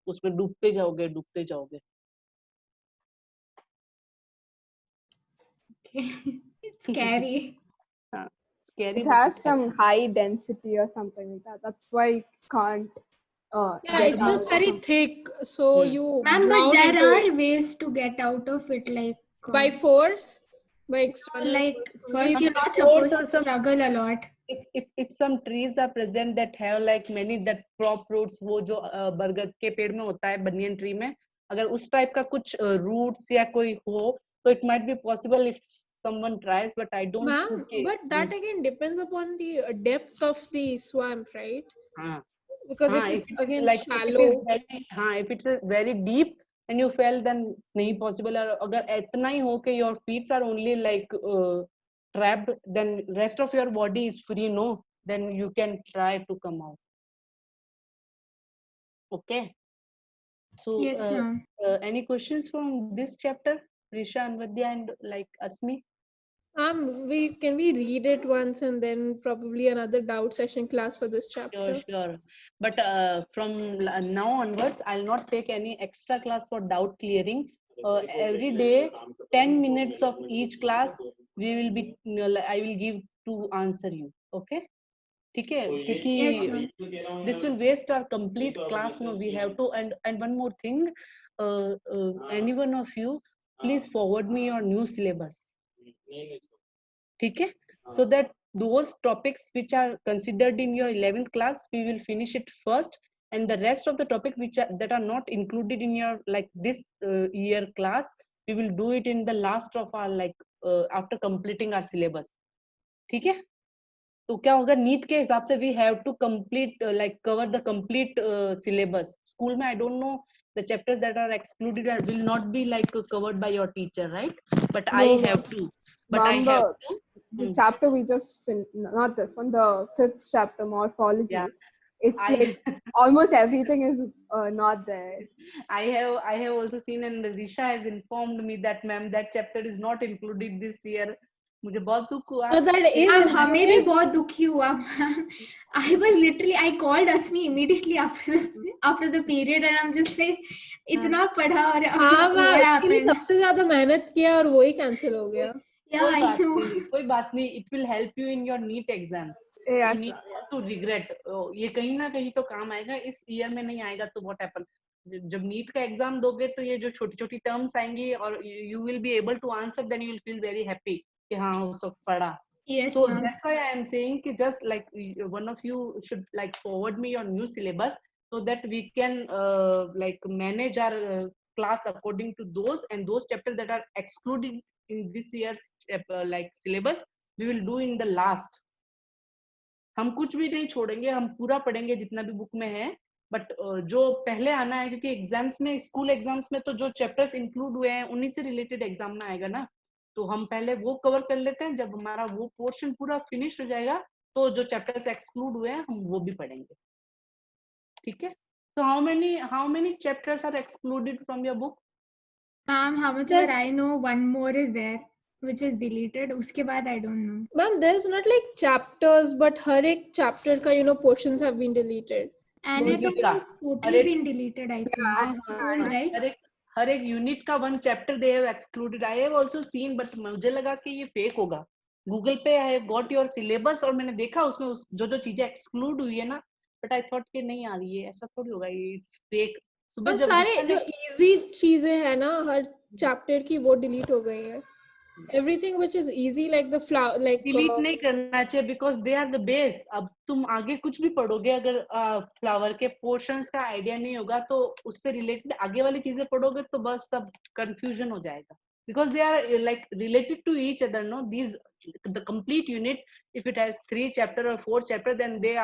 उसमें डूबते जाओगे, डूबते जाओगे. It's scary. Scary, It but has it's some high density or something like that. That's why it can't. Yeah, get it's out just or very something. thick, so you Ma'am, but drown there into are it. ways to get out of it, like By force, by external like force first only. you're not Force supposed or to some- struggle a lot. if some trees are present that have like many that crop roots, वो जो बरगद के पेड़ में होता है, banyan tree में, अगर उस टाइप का कुछ roots या कोई हो, तो it might be possible if someone tries, but I don't Ma'am, think but that again depends upon the depth of the swamp, right? हाँ. Because if if it's it's again like shallow, if it's very deep and you fell, then नहीं possible. और अगर इतना ही हो कि your feet are only like trapped, then rest of your body is free, no, then you can try to come out. Okay, so Yes, ma'am. any questions from this chapter, Risha, Anvadya, and like Asmi? we read it once and then probably another doubt session class for this chapter. Sure. But from now onwards, I'll not take any extra class for doubt clearing. Every day, 10 minutes of each class, we will be. I will give to answer you. Okay? ठीक है, Yes, क्योंकि this will waste our complete class. No, we have to. And one more thing, any one of you, please forward me your new syllabus. ठीक है? So that those topics which are considered in your 11th class, we will finish it first, and the rest of the topic that are not included in your like this year class, we will do it in the last of our like after completing our syllabus. ठीक है? तो क्या होगा, NEET के हिसाब से we have to complete like cover the complete syllabus. School में I don't know the chapters that are excluded will not be like covered by your teacher, right? But I have to. But I have to. The chapter we just not this one, the 5th chapter, morphology. Yeah. It's like almost everything is not there. I have also seen, and Risha has informed me that ma'am, that chapter is not included this year. मुझे बहुत दुख हुआ. So that is Ma'am, हमें भी बहुत दुखी हुआ. I was literally, I called Asmi immediately after the period, and I'm just like, इतना पढ़ा और what happened? सबसे ज्यादा मेहनत किया और वही कैंसिल हो गया. Yeah, I know. कोई बात नहीं. It will help you in your NEET exams. Yeah, You need not to regret. ये कहीं ना कहीं तो काम आएगा. इस ईयर में नहीं आएगा तो what happen? जब नीट का एग्जाम दोगे तो ये जो छोटी छोटी टर्म्स आएंगी और you will be able to answer, then you will feel very happy कि हाँ उस वक्त पढ़ा. Yes, So ma'am. that's why I am saying कि just like one of you should like forward me your new syllabus so that we can like manage our class according to those, and those chapters that are excluded in this year's like syllabus we will do in the last. हम कुछ भी नहीं छोड़ेंगे, हम पूरा पढ़ेंगे जितना भी बुक में है, बट जो पहले आना है, क्योंकि एग्जाम्स में, स्कूल एग्जाम्स में तो जो चैप्टर्स इंक्लूड हुए हैं उन्हीं से रिलेटेड एग्जाम में आएगा ना, तो हम पहले वो कवर कर लेते हैं. जब हमारा वो पोर्शन पूरा फिनिश हो जाएगा तो जो चैप्टर्स एक्सक्लूड हुए हैं हम वो भी पढ़ेंगे. ठीक है. So how many chapters are excluded from your book? Ma'am, how much ever I know, one more is there which is deleted. उसके बाद I don't know. Ma'am, there's not like chapters, but हर एक chapter का portions have been deleted. Anatomy has totally been deleted, I think. Right? हर एक unit का one chapter they have excluded. I have also seen, but मुझे लगा कि ये fake होगा. Google पे I have got your syllabus और मैंने देखा उसमें जो चीजें exclude हुई है ना, but I thought कि नहीं आ रही है, ऐसा थोड़ी होगा, it's fake. सुबह जब सारे जो easy चीजें हैं ना हर chapter की वो delete हो गई है. Everything which is easy like the flower like delete नहीं करना चाहिए because they are the base. अब तुम आगे कुछ भी पढ़ोगे अगर फ्लावर के पोर्शंस का आइडिया नहीं होगा तो उससे रिलेटेड आगे वाली चीजें पढ़ोगे तो बस सब कंफ्यूजन हो जाएगा, because they are like related to each other, no? These the complete unit, if it has 3 chapter or 4 chapter, then they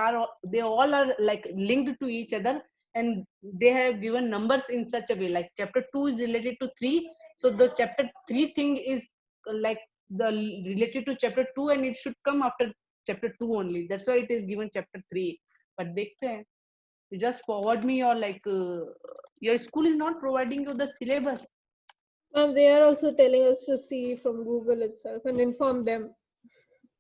all are like linked to each other, and they have given numbers in such a way, like chapter 2 is related to 3, so the chapter 3 thing is like the related to chapter 2 and it should come after chapter 2 only. That's why it is given chapter 3. But dekhte hain, you just forward me, or like your school is not providing you the syllabus. And they are also telling us to see from Google itself and inform them.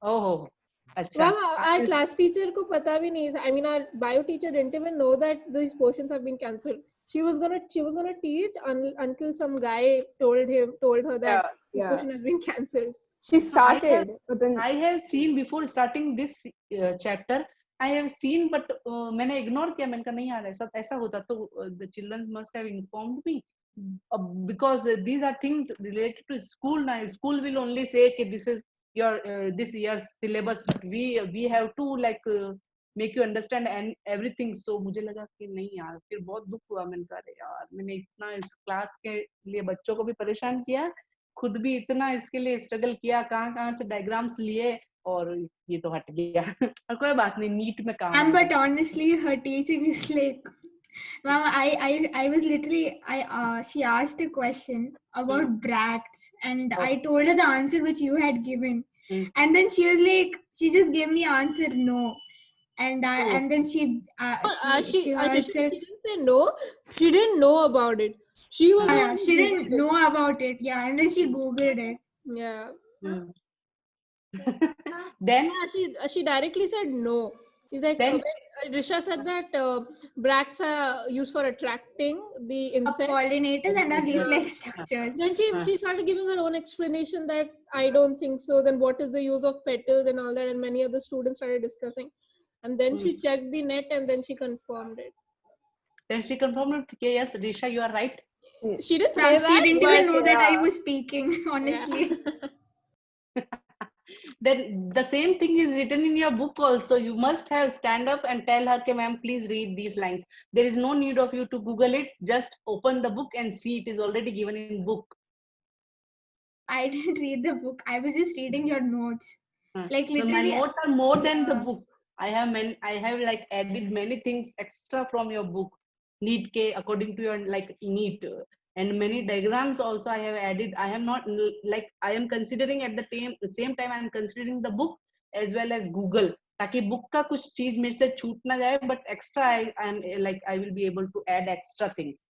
Oh, अच्छा. Well, our class teacher को पता भी नहीं था. I mean, our bio teacher didn't even know that these portions have been cancelled. She was gonna teach until some guy told her that this portion has been cancelled. She started, but then I have seen before starting this chapter. I have seen, but मैंने ignore किया. मैंने कहा नहीं यार ऐसा होता तो the children must have informed me, because these are things related to school. Now school will only say कि this is your this year's syllabus, but we have to like make you understand and everything. So मुझे लगा कि नहीं यार, फिर बहुत दुख हुआ. मैंने कहा यार मैंने इतना इस क्लास के लिए बच्चों को भी परेशान किया, खुद भी इतना इसके लिए स्ट्रगल किया, कहाँ से डायग्राम्स लिए, और ये तो हट गया. और कोई बात नहीं, नीट में काम. But honestly, her teaching is like, Mama, I was literally she asked a question about bracts, and I told her the answer which you had given, and then she was like, she just gave me answer no, and and then she herself, she didn't say no, she didn't know about it. She was she didn't know about it, and then she googled it. Yeah. Then she directly said no. She's like, Risha said that bracts are used for attracting the insects, pollinators, and are leaf-like structures. Then she started giving her own explanation that I don't think so. Then what is the use of petals and all that? And many other students started discussing. And then she checked the net and then she confirmed it. Then she confirmed it. Okay, yes, Risha, you are right. She didn't say that. She didn't even know that I was speaking, honestly. Yeah. Then the same thing is written in your book also. You must have stand up and tell her, ma'am, please read these lines. There is no need of you to Google it. Just open the book and see it is already given in book. I didn't read the book. I was just reading your notes. Like literally, my notes are more than the book. I have like added many things extra from your book. Need K according to your like need. And many diagrams also I have added. I am not like, I am considering at the same time I am considering the book as well as Google, ताकि book का कुछ चीज मेरे से छूट ना जाए, but extra I am like I will be able to add extra things.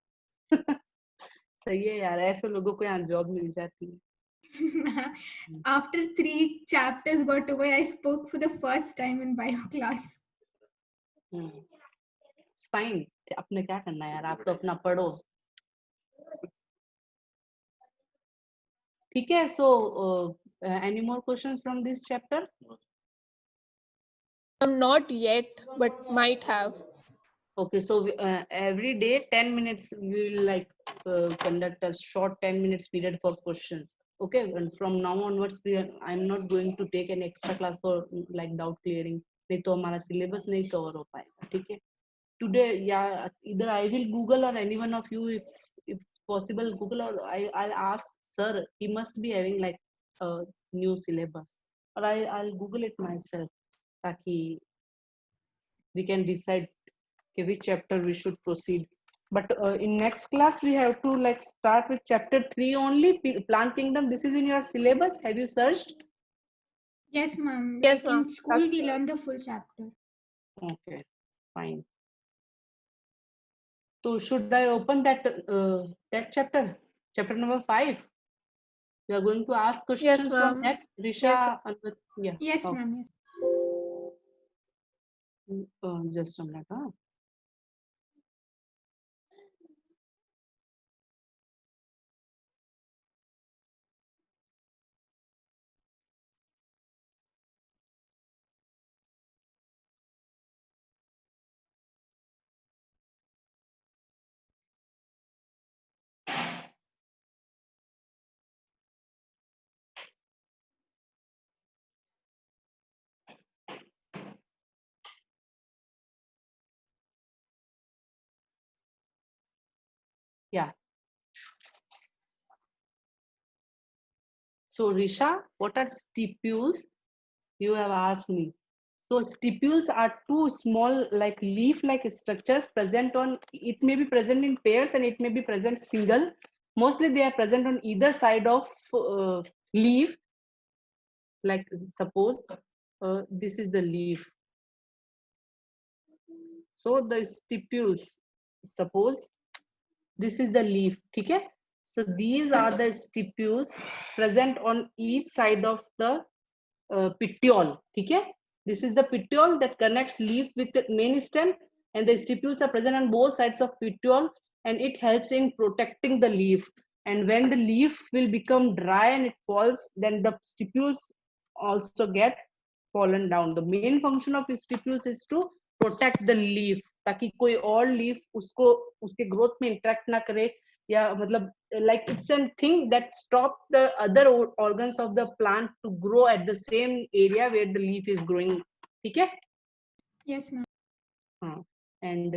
सही है यार, ऐसे लोगों को यहाँ जॉब मिल जाती है. After 3 chapters got over, I spoke for the first time in bio class. It's fine. अपने क्या करना है यार, आप तो अपना पढ़ो. ठीक है. So any more questions from this chapter? Not yet, but might have. Okay, so every day 10 minutes we will like conduct a short 10 minutes period for questions. Okay, and from now onwards I'm not going to take an extra class for like doubt clearing. नहीं तो हमारा syllabus नहीं cover हो पाएगा. ठीक है. Today, yeah, either I will Google or any one of you, if if it's possible, Google, or I'll ask sir. He must be having like a new syllabus, or I'll Google it myself, ताकि we can decide which chapter we should proceed. But in next class we have to like start with chapter 3 only, plant kingdom. This is in your syllabus. Have you searched? Yes, ma'am. Yes, Like in ma'am. school, That's we it. learn the full chapter. Okay, fine. So should I open that chapter, chapter number 5? We are going to ask questions from ma'am. that. Risha, Yes, yeah. Yes, Okay. ma'am. Yes. Just a minute. Huh? Yeah. So Risha, what are stipules? You have asked me. So stipules are two small like leaf-like structures present on, it may be present in pairs and it may be present single. Mostly they are present on either side of leaf. Like suppose this is the leaf. So the stipules, suppose this is the leaf, okay? So these are the stipules present on each side of the petiole, okay? This is the petiole that connects leaf with the main stem, and the stipules are present on both sides of petiole, and it helps in protecting the leaf. And when the leaf will become dry and it falls, then the stipules also get fallen down. The main function of stipules is to protect the leaf, ताकि कोई और leaf उसको उसके growth में interact ना करे, या मतलब like it's a thing that stop the other organs of the plant to grow at the same area where the leaf is growing. Okay? Yes, ma'am. And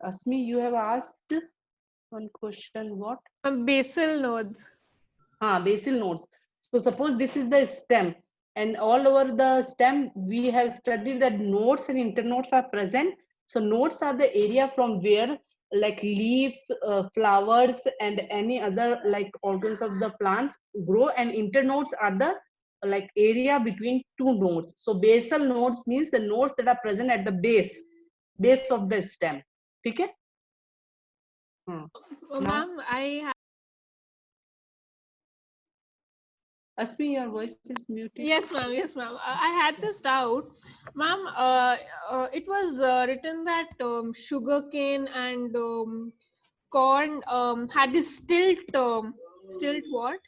Asmi, you have asked one question. What? basal nodes. Basal nodes. So suppose this is the stem, and all over the stem we have studied that nodes and internodes are present. So nodes are the area from where like leaves, flowers, and any other like organs of the plants grow, and internodes are the like area between two nodes. So basal nodes means the nodes that are present at the base of the stem. Okay? Now- Ma'am, Asmi, your voice is muted. Yes, ma'am. Yes, ma'am. I had this doubt, ma'am. It was written that sugarcane and corn had this stilt what?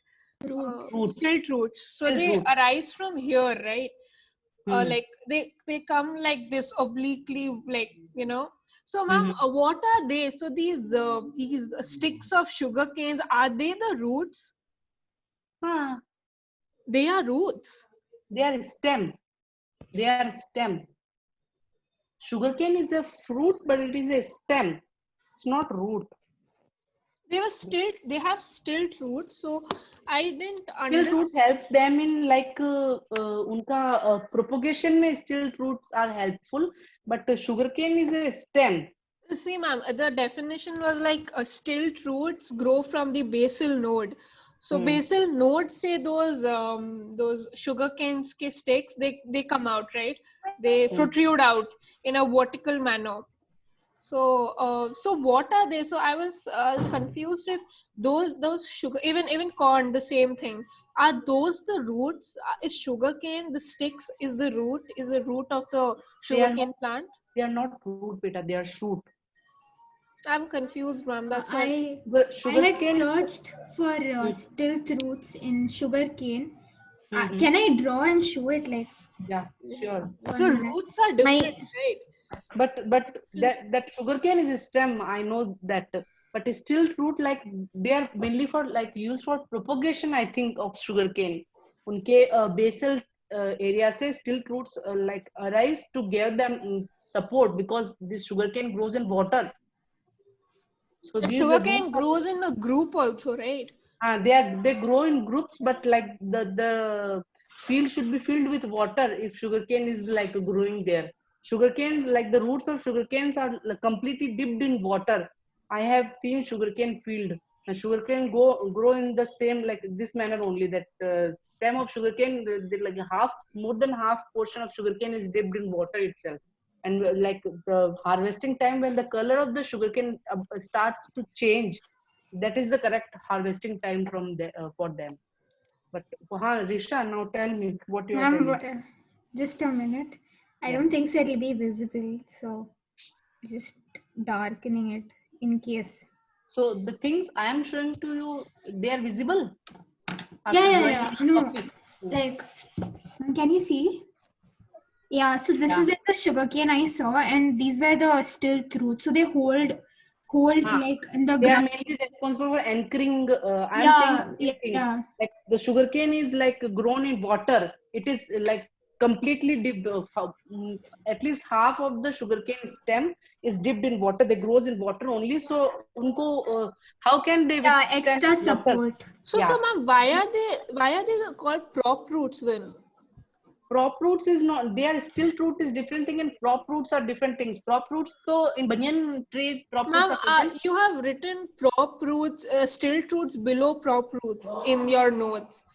Roots. Roots. Stilt roots. So Stilt they roots. arise from here, right? Hmm. Like they come like this obliquely, like you know. So, ma'am, Mhm. what are they? So these sticks of sugar canes, are they the roots? Ah, They are roots. they are stem. They are stem. Sugarcane is a fruit, but it is a stem. It's not root. They have stilt roots, so I didn't Still understand. root helps them in like unka propagation में still roots are helpful, but sugarcane is a stem. See, ma'am, the definition was like stilt roots grow from the basal node. So basal nodes say those sugarcane sticks, they come out, right? They protrude out in a vertical manner. So what are they? So I was confused if those sugar, even corn, the same thing. Are those the roots? Is sugarcane the sticks? Is the root? Is the root of the sugarcane plant? They are not root, beta. They are shoot. I'm confused, ma'am. That's why. I had searched for stilt roots in sugarcane. Can I draw and show it? Like, Yeah, sure. So roots are different, right? But that sugarcane is a stem. I know that, but still root, like they are mainly for like used for propagation. I think of sugarcane. उनके basal area से still roots like arise to give them support, because this sugarcane grows in water. So And these sugarcane roots grows in a group also, right? they grow in groups, but like the field should be filled with water if sugarcane is like growing there. Sugarcanes, like the roots of sugarcanes are like completely dipped in water. I have seen sugarcane field. And sugarcane grow in the same like this manner only. That stem of sugarcane, like half, more than half portion of sugarcane is dipped in water itself. And like the harvesting time, when the color of the sugarcane starts to change, that is the correct harvesting time from for them. But Risha, now tell me what you are Ma'am, telling. just a minute. I Yeah. don't think so it'll be visible, so just darkening it in case. So the things I am showing to you, they are visible after Yeah. joining No, coffee. like, can you see? Yeah, so this Yeah. is like the sugarcane I saw, and these were the still roots. So they hold Huh. like in the They are ground. mainly responsible for anchoring. I am saying the same thing. Yeah. Like the sugarcane is like grown in water. It is like completely dipped. At least half of the sugarcane stem is dipped in water. They grows in water only. So unko, how can they Yeah, withstand extra water? support. So, Yeah. ma'am, why are they called prop roots then? Prop roots is not, they are still root is different thing, and prop roots are different things. Prop roots, so in banyan tree, prop roots Ma'am, are present. you have written prop roots, stilt roots below prop roots in your notes.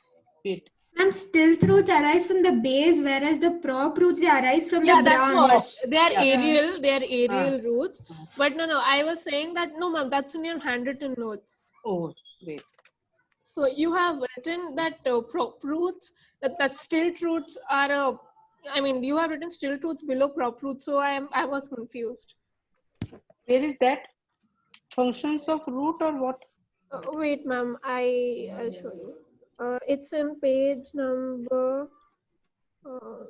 Wait. Ma'am, still roots arise from the base, whereas the prop roots they arise from Yeah, the that's branch. what. They are Yeah. aerial. They are aerial roots. Uh. But no. I was saying that no, ma'am. That's in your handwritten notes. Oh, wait. So you have written that prop roots, that stilt roots are I mean, you have written stilt roots below prop roots. So I was confused. Where is that? Functions of root or what? Wait, ma'am. I'll show you. It's in page number. Uh,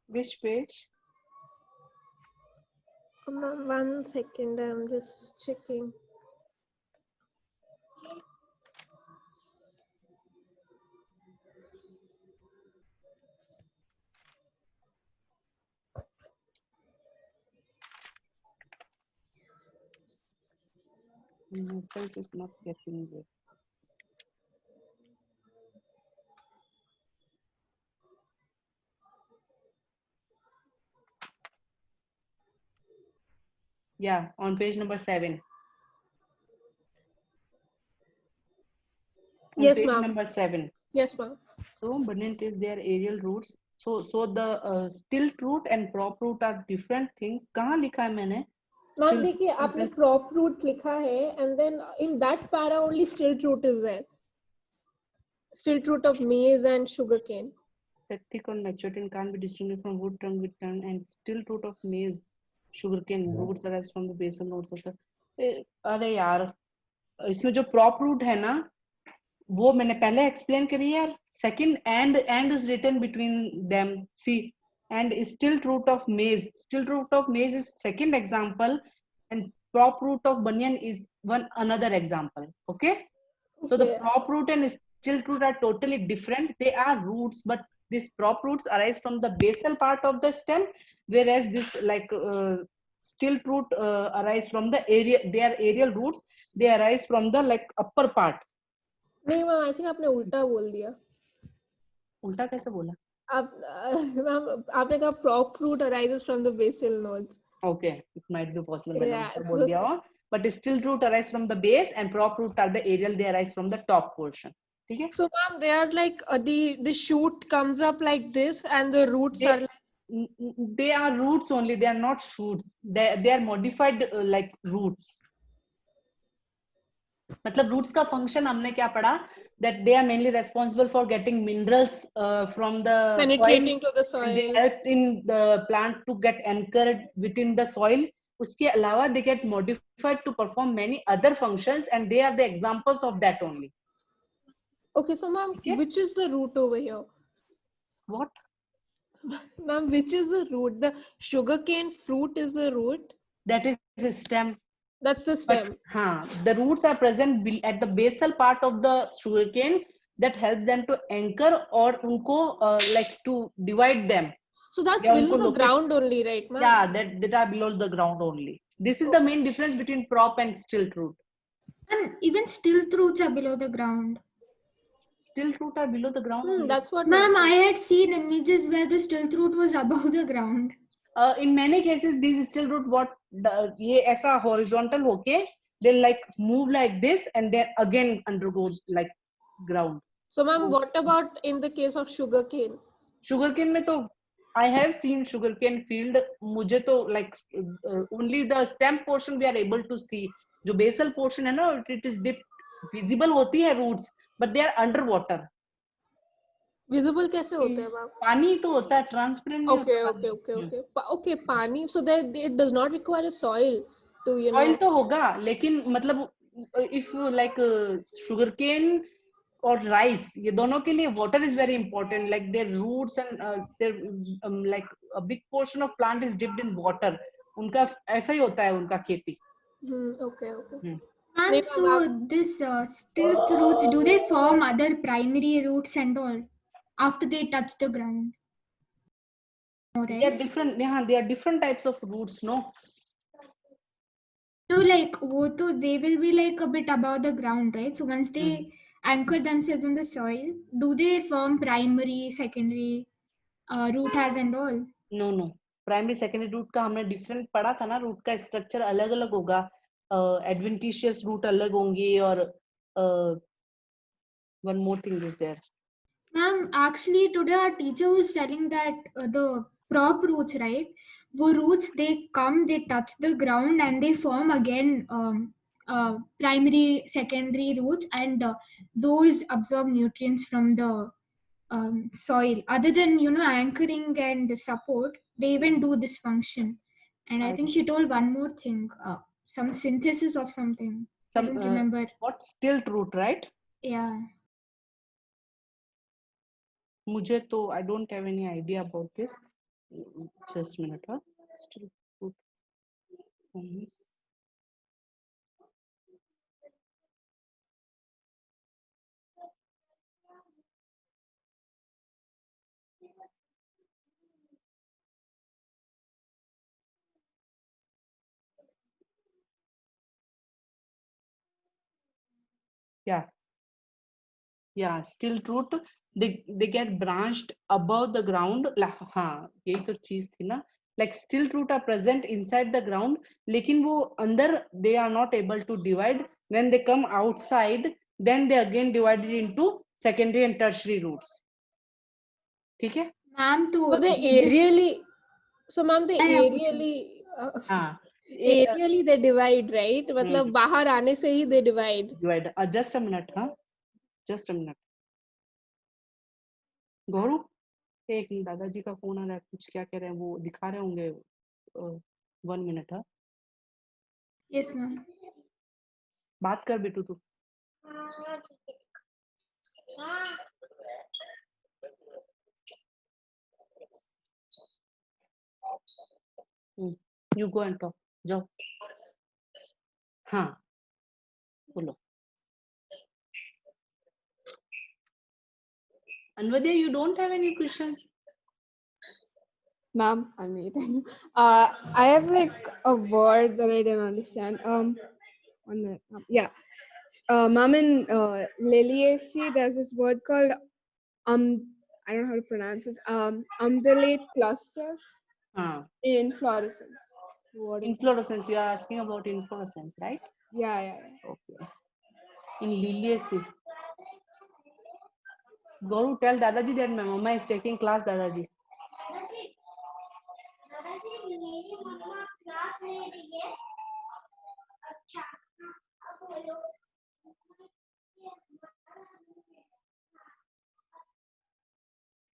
Which page? Ma'am, 1 second. I'm just checking. Myself is not getting it. Yeah, on page number 7. On Yes, page ma'am. number 7. Yes, ma'am. So banyan trees, they are aerial roots. So the stilt root and prop root are different things. कहाँ लिखा है मैंने? Ma'am देखिए आपने prop root लिखा है and then in that para only stilt root is there. Stilt root of maize and sugarcane. The thick or maturity can't be distinguished from wood trunk with turn and stilt root of maize, sugarcane roots arise from the basal nodes of the. अरे यार, इसमें जो prop root है ना, वो मैंने पहले explain करी है. Second and is written between them. See, and stilt root of maize. Stilt root of maize is second example, and prop root of banyan is one another example. Okay. So the prop root and stilt root are totally different. They are roots, but these prop roots arise from the basal part of the stem, whereas this like stilt root arise from the area. They are aerial roots. They arise from the like upper part. नहीं ma'am, I think आपने उल्टा बोल दिया. उल्टा कैसे बोला? Ma'am आपने कहा prop root arises from the basal nodes. Okay, it might be possible. Yeah, बोल दिया हो. But stilt root arise from the base, and prop root are the aerial. They arise from the top portion. Okay? So ma'am, they are like the shoot comes up like this, and the roots are like. They are roots only. They are not shoots. They are modified like roots. मतलब roots का function हमने क्या पढ़ा? That they are mainly responsible for getting minerals from the penetrating soil, to the soil. and they help in the plant to get anchored within the soil. उसके अलावा they get modified to perform many other functions, and they are the examples of that only. Okay, so ma'am, which is the root over here? What? Ma'am, which is the root? The sugarcane fruit is the root. That is is a stem. That's the But stem. the roots are present at the basal part of the sugarcane that helps them to anchor or unko like to divide them. So that's या below उनको the locate- ground only, right, ma'am? Yeah, that are below the ground only. This is the main difference between prop and stilt root. And even stilt roots are below the ground. Stilt root are below the ground only. That's what. Ma'am, I had seen images where the stilt root was above the ground. In many cases, these stilt root ये ऐसा horizontal होके they like move like this and then again undergo like ground. So, ma'am, what about in the case of sugarcane? Sugarcane में तो I have seen sugarcane field. मुझे तो like only the stem portion we are able to see. जो basal portion है ना, it is dipped, visible होती है roots, but they are underwater. Visible कैसे होते हैं, ma'am? पानी तो होता है, transparent नहीं Okay, होता. okay. पानी, so that it does not require a soil to, you Soil know. तो होगा, लेकिन मतलब if you like sugarcane or rice, ये दोनों के लिए water is very important. Like their roots and their like a big portion of plant is dipped in water. उनका ऐसा ही होता है उनका खेती. Okay. And so this stilt roots, do they form other primary roots and all after they touch the ground? No, They are right? different. Yeah, they are different types of roots. No. So like they will be like a bit above the ground, right? So once they anchor themselves on the soil, do they form primary, secondary root hairs and all? No. Primary, secondary root का हमने different पढ़ा था ना. Root का structure अलग-अलग होगा. Adventitious root अलग होंगी और one more thing is there. Ma'am, actually today our teacher was telling that the prop roots, right? Wo roots, they touch the ground and they form again primary, secondary roots, and those absorb nutrients from the soil. Other than, anchoring and support, they even do this function. And I think she told one more thing, some synthesis of something. I don't remember. What? Stilt root, right? Yeah. मुझे तो I don't have any idea about this. Just a minute, huh? Stilt root. Yeah, stilt root, they get branched above the ground. हाँ, यही तो चीज थी ना. Like stilt root are present inside the ground, लेकिन वो अंदर they are not able to divide. When they come outside, then they again divided into secondary and tertiary roots. ठीक है? Ma'am, So they aerially. So, ma'am, they aerially. हाँ. Aerially they divide, right? मतलब बाहर आने से ही they divide. Divide. Just a minute, huh? Just a minute. Gauru, एक minute, दादाजी का फोन आ रहा है, कुछ क्या कह रहे हैं, वो दिखा रहे होंगे. 1 minute, हाँ. Yes, ma'am. बात कर बेटू तू. You go and talk. जाओ. हाँ, बोलो. Anvadya, you don't have any questions? Ma'am, I'm waiting. I have like a word that I didn't understand. 1 minute. Yeah. Ma'am, in Liliaceae, there's this word called I don't know how to pronounce it. Umbellate clusters in inflorescence. What is Inflorescence. You are asking about inflorescence, right? Yeah. Okay. In Liliaceae. Gauru, tell Dadaji that my mama is taking class, Dadaji. दादाजी मेरी मम्मा class ले रही है. अच्छा, अब बोलो.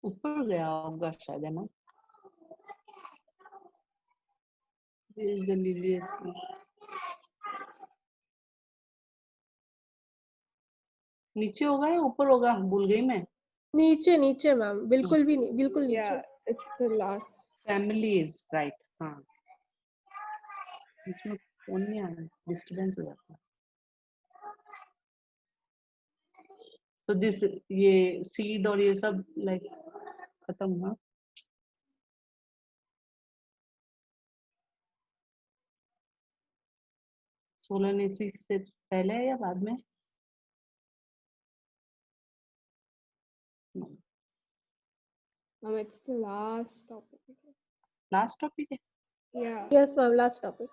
ऊपर गया होगा शायद, है ना? Where is the Liliaceae? नीचे होगा या ऊपर होगा? भूल गई मैं. नीचे मैम, बिल्कुल भी नहीं, बिल्कुल नीचे. Yeah, it's the last. Family is right. हाँ. इसमें फोन नहीं आ रहा, डिस्टर्बेंस हो जाता है। तो दिस ये सीड और ये सब लाइक खत्म हुआ। सोलनेसी से पहले है या बाद में? It's the last topic. I guess. Last topic है। Yeah. Yes, ma'am. Last topic.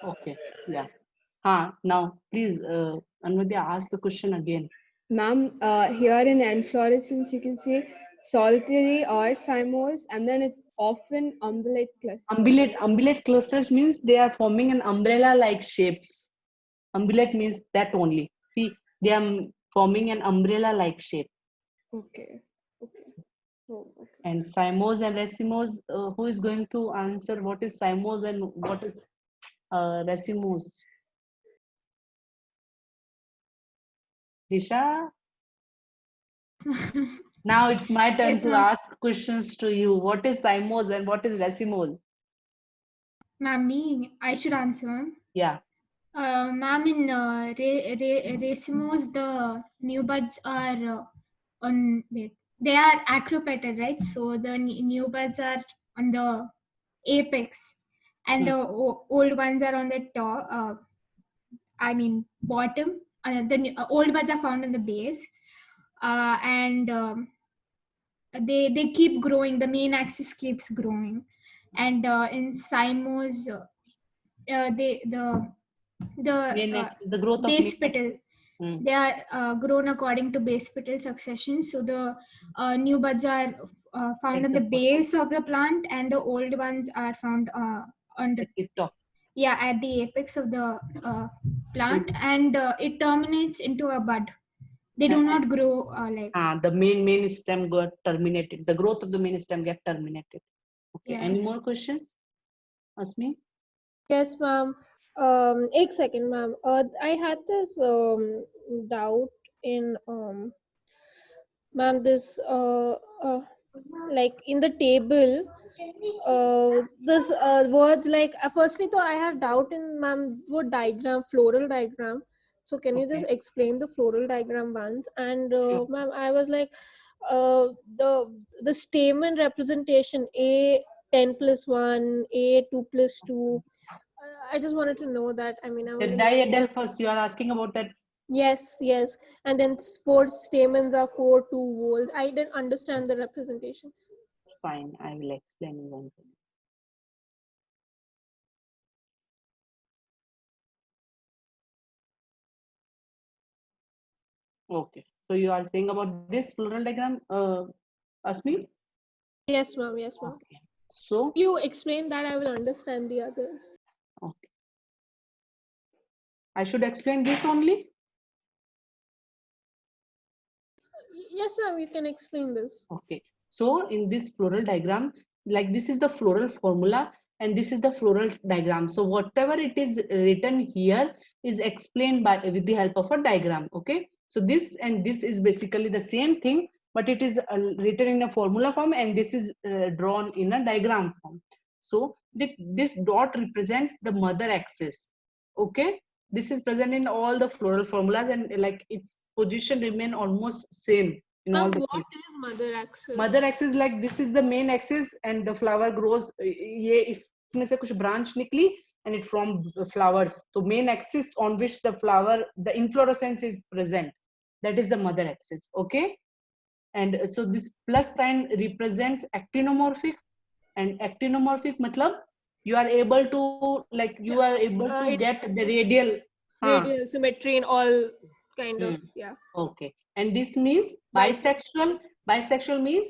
Okay, yeah. Now please, Anvadya, ask the question again. Ma'am, here in inflorescence you can see solitary or cymose, and then it's often umbellate cluster. Umbellate clusters means they are forming an umbrella-like shapes. Umbellate means that only. See, they are forming an umbrella-like shape. Okay. Okay. Oh, okay. And cymose and racemose, who is going to answer what is cymose and what is racemose? Disha? Now it's my turn Yes, to ma'am. ask questions to you. What is cymose and what is racemose? Ma'am, me, I should answer, ma'am. Yeah. Ma'am, in racemose, the new buds are on, wait, they are acropetal, right? So the new buds are on the apex, and the old ones are on the top. I mean, bottom. The old buds are found in the base, and they keep growing. The main axis keeps growing, and in cymose, the growth of base main petal, they are grown according to base petal succession. So the new buds are found on the base of the plant, and the old ones are found on the top. Yeah, at the apex of the plant, and it terminates into a bud. They do not grow like. The main stem got terminated. The growth of the main stem get terminated. Okay. Yeah. Any more questions, Asmi? Yes, ma'am. एक second, ma'am. I had this doubt in ma'am, this like in the table, this words like firstly, though I have doubt in ma'am what diagram, floral diagram. So can you just explain the floral diagram once? And ma'am, I was like, the stamen representation A10+1, A2+2. I just wanted to know that. I mean, I The was diadelphous, you are asking about that. yes, yes. And then four stamens are 4 2 volts. I didn't understand the representation. It's fine. I will explain you once again. Okay. So you are saying about this floral diagram, Asmi? Yes, ma'am. Yes, ma'am. Okay. So If you explain that, I will understand the others. okay. I should explain this only? Yes, ma'am. You can explain this. Okay. So in this floral diagram, like this is the floral formula and this is the floral diagram. So whatever it is written here is explained by with the help of a diagram. Okay. So this and this is basically the same thing, but it is written in a formula form and this is drawn in a diagram form. So this dot represents the mother axis. Okay. This is present in all the floral formulas and like its position remain almost same in all the What cases. is mother axis? Mother axis, like this is the main axis and the flower grows, ये इसमें से कुछ branch निकली and it formed flowers. So main axis on which the flower, the inflorescence is present, that is the mother axis. Okay. And so this plus sign represents actinomorphic, and actinomorphic matlab you are able to like you are able to get the radial symmetry in all kind of Okay. And this means bisexual. Bisexual means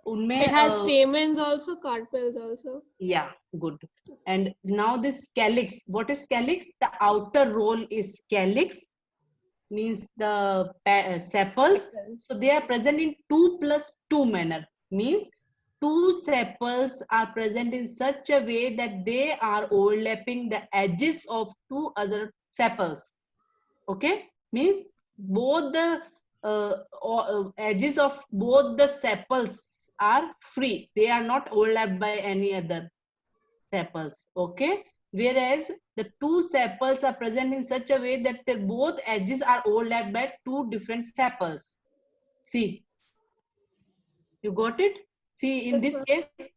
unme it has stamens also, carpels also. Yeah, good. And now this calyx. What is calyx? The outer roll is calyx, means the sepals. So they are present in 2+2 manner. Means two sepals are present in such a way that they are overlapping the edges of two other sepals. Okay, means both the edges of both the sepals are free. They are not overlapped by any other sepals. Okay. Whereas the two sepals are present in such a way that their both edges are overlapped by two different sepals. See, you got it? See, in Yes, this ma'am. case,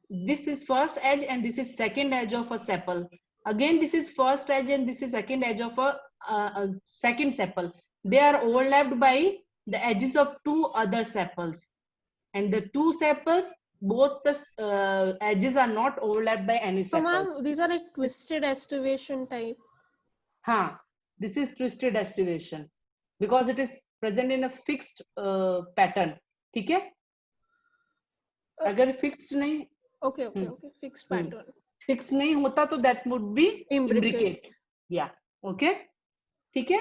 this is first edge and this is second edge of a sepal. Again, this is first edge and this is second edge of a second sepal. They are overlapped by the edges of two other sepals. And the two sepals, both the edges are not overlapped by any So, sepals. ma'am, these are like twisted estivation type. हाँ, this is twisted estivation because it is present in a fixed pattern. ठीक है? अगर fixed नहीं Okay, okay, okay. Fixed pattern. fixed नहीं होता तो that would be imbricate. Yeah. Okay. ठीक है?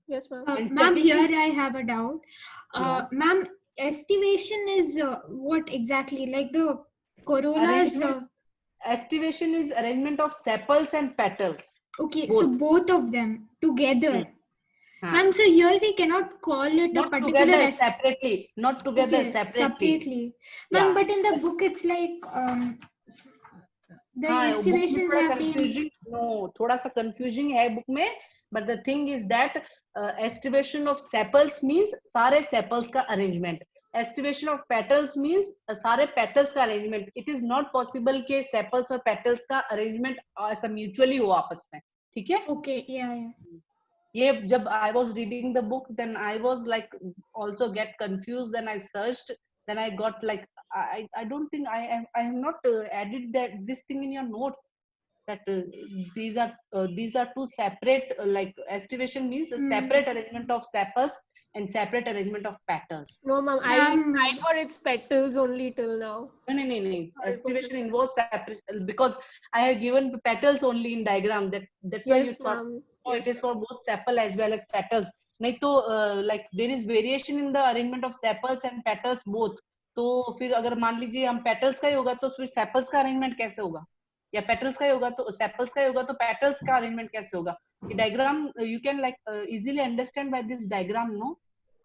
Yes, ma'am. And Ma'am, second here is- I have a doubt. Yeah. Ma'am, estivation is what exactly? Like the corollas? Arrangement. Estivation is arrangement of sepals and petals. Okay, so Both. both of them together. हाँ. Ma'am, so here we cannot call it Not a particular together, separately. Not together, Okay, separately. Ma'am, Yeah. but in the book it's like the हाँ, book में estivations थोड़ा have been confusing. No, थोड़ा सा confusing है book में. But the thing is that estivation of sepals means सारे sepals का arrangement. Estivation of petals means सारे petals का arrangement. It is not possible कि sepals और petals का arrangement ऐसा mutually हो आपस में. ठीक है? okay, yeah. ये जब I was reading the book, then I was like also get confused. Then I searched. Then I got like I don't think I have not added that this thing in your notes. That these are two separate like estivation means a separate arrangement of sepals and separate arrangement of petals. No, ma'am. Ma'am, I thought it's petals only till now. No. Estivation involves separate because I have given petals only in diagram. That's why you Yes, thought ma'am. oh, it is for both sepal as well as petals. नहीं तो like there is variation in the arrangement of sepals and petals both. तो फिर अगर मान लीजिए हम petals का ही होगा तो फिर sepals का arrangement कैसे होगा? या petals का ही होगा तो sepals का ही होगा तो petals का arrangement कैसे होगा? ये diagram you can like easily understand by this diagram, no?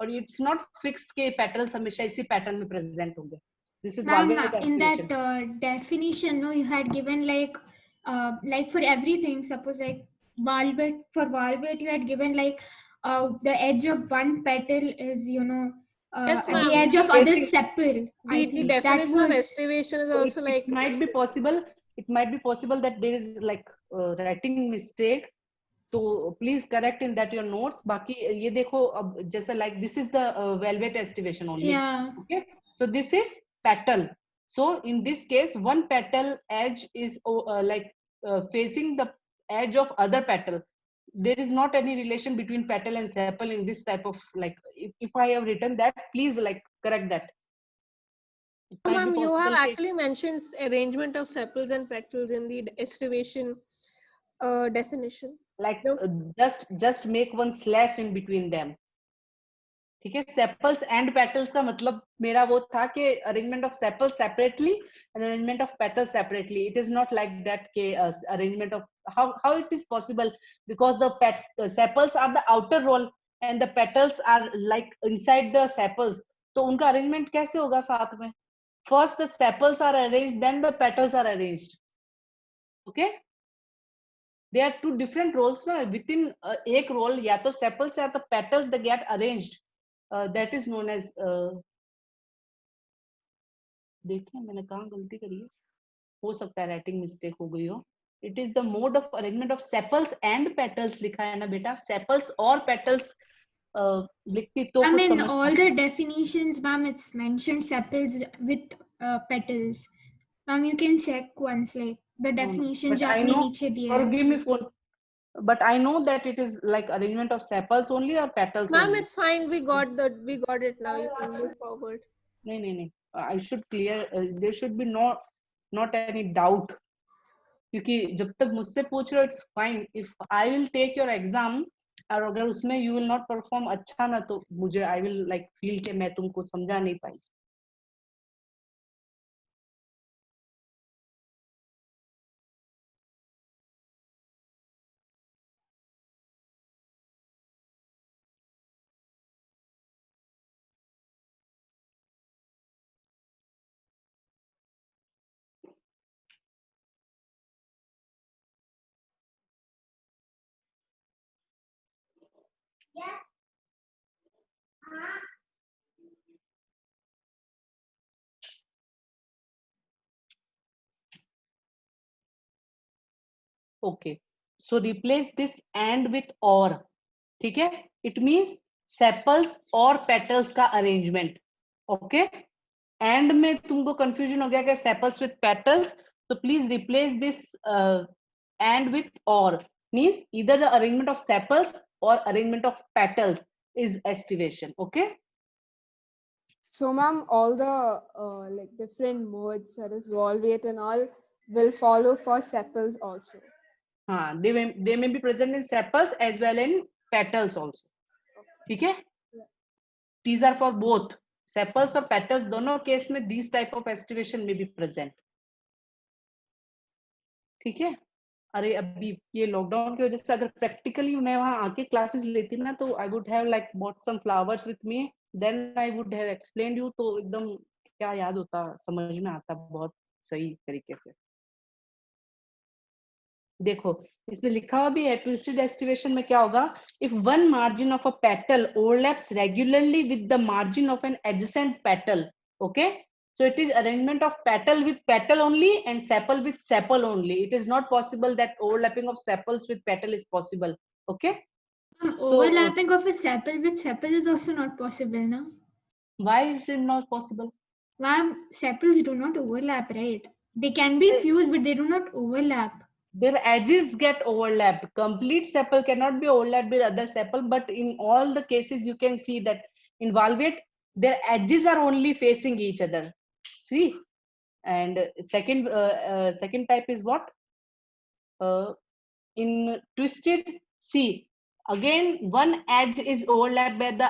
और it's not fixed के petals हमेशा इसी pattern में present होंगे. This is Ma'am, Valverde in that estivation. definition, no, you had given like for everything. Suppose like valvet, for valvet, you had given like the edge of one petal is Yes, at the ma'am. edge of other sepal. I The think that definition of was estivation is So also like it might be possible. It might be possible that there is like writing mistake. So please correct in that your notes. बाकी ये देखो अब जैसा like this is the velvet estivation only. yeah. Okay. So this is petal. So in this case, one petal edge is like facing the edge of other petal. There is not any relation between petal and sepal in this type of like. If I have written that, please like correct that. It So, might be ma'am, you have possible कि- actually mentioned arrangement of sepals and petals in the estivation definition. like No. just make one slash in between them. ठीक है sepals and petals का मतलब मेरा वो था कि arrangement of sepals separately and arrangement of petals separately. It is not like that के arrangement of how it is possible because the sepals are the outer roll and the petals are like inside the sepals. तो उनका arrangement कैसे होगा साथ में? First the sepals are arranged, then the petals are arranged. Okay? There are two different roles ना within एक role या तो sepals या तो petals they get arranged. That is known as देखिए मैंने कहाँ गलती करी है हो सकता है राइटिंग मिस्टेक हो गई हो it is the mode of arrangement of sepals and petals लिखा है ना बेटा सेपल्स और पेटल्स लिखती तो I कुछ mean, समझ all the definitions, ma'am, it's mentioned sepals with petals. Ma'am, you can check once, like the definition but जो I आपने know नीचे दिया है. forgive me for but I know that it is like arrangement of sepals only or petals Ma'am, only. it's fine. We got it now. You can move forward. नहीं I should clear there should be not any doubt क्योंकि जब तक मुझसे पूछ रहे हो it's fine if I will take your exam और अगर उसमें यू विल नॉट परफॉर्म अच्छा ना तो मुझे आई विल लाइक फील कि मैं तुमको समझा नहीं पाई Yes. Okay, so replace this and with or. ठीक है, it means sepals और petals का arrangement. Okay, and में तुमको confusion हो गया क्या sepals with petals, so please replace this and with or, means either the arrangement of sepals or arrangement of petals is estivation. Okay. So, ma'am, all the like different modes, that is valvate and all, will follow for sepals also. They may be present in sepals as well in petals also. ठीक है? These are for both sepals और petals, दोनों case में these type of estivation may be present. ठीक है? अरे अभी ये लॉकडाउन की वजह से अगर प्रैक्टिकली मैं वहां आके क्लासेस लेती ना तो I would have like bought some flowers with me, then I would have explained you, तो एकदम क्या याद होता, समझ में आता बहुत सही तरीके से. देखो इसमें लिखा हुआ भी है ट्विस्टेड एस्टिवेशन में क्या होगा, if one margin of a petal overlaps regularly with the margin of an adjacent petal. Okay, so it is arrangement of petal with petal only and sepal with sepal only. It is not possible that overlapping of sepals with petal is possible. Okay, so overlapping of a sepal with sepal is also not possible, no? Why is it not possible? Why sepals do not overlap, right? They can be fused, but they do not overlap. Their edges get overlapped. Complete sepal cannot be overlapped with other sepal, but in all the cases you can see that in valvate their edges are only facing each other. See, and second type is what? In twisted, see, again one edge is overlapped by the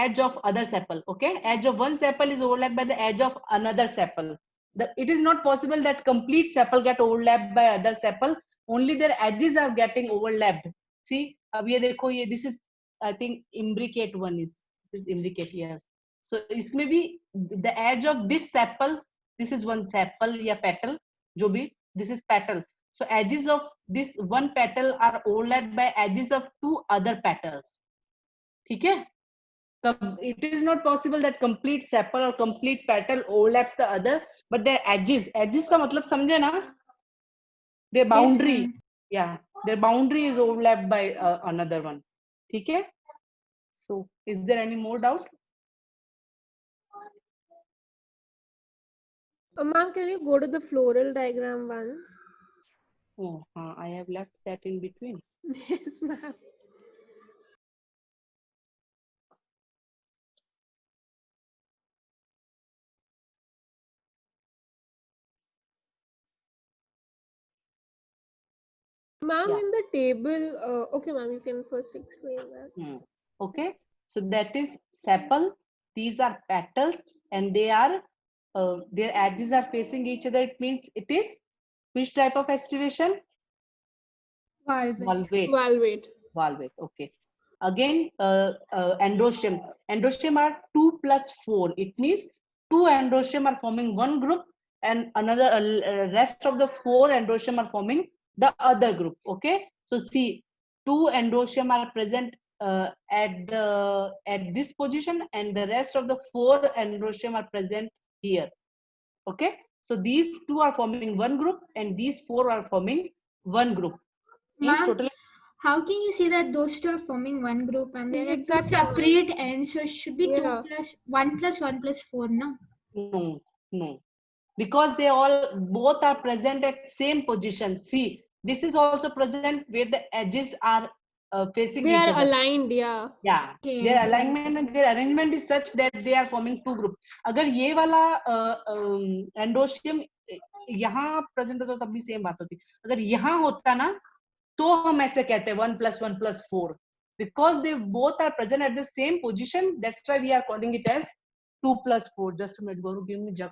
edge of other sepal. Okay, edge of one sepal is overlapped by the edge of another sepal. It is not possible that complete sepal get overlapped by other sepal, only their edges are getting overlapped. See, अब ये देखो, ये this is I think imbricate one is, this is imbricate, yes. So इसमें भी the edge of this sepal, this is one sepal या petal, जो भी, this is petal. So edges of this one petal are overlapped by edges of two other petals. ठीक है? It is not possible that complete sepal or complete petal overlaps the other, but their edges का मतलब समझे ना? Their boundary, Yes, yeah, their boundary is overlapped by another one. ठीक है? So is there any more doubt? Ma'am, can you go to the floral diagram once? Oh, I have left that in between. Yes, ma'am. Ma'am, Yeah. in the table, okay, ma'am, you can first explain that. Okay, so that is sepal. These are petals, and they are their edges are facing each other. It means it is which type of estivation? valvate. Valvate. Valvate. Okay. Again, androecium. Androecium are 2 plus 4. It means 2 androecium are forming one group, and another rest of the 4 androecium are forming the other group. Okay. So see, 2 androecium are present at this position, and the rest of the 4 androecium are present here. Okay. So these 2 are forming one group, and these 4 are forming one group. Means Ma'am, totally. how can you say that those two are forming one group and they're like two Exactly. separate ends? So it should be Yeah. 2 plus 1 plus 1 plus 4, no? No, because they all both are present at same position. See, this is also present where the edges are facing They each are other. aligned, yeah. Yeah, Okay, their I see. alignment and their arrangement is such that they are forming two group. अगर ये वाला androecium यहाँ present होता तब भी same बात होती. अगर यहाँ होता ना तो हम ऐसे कहते हैं 1 plus 1 plus 4, because they both are present at the same position. That's why we are calling it as 2 plus 4. Just a minute, Gauru, give me jug.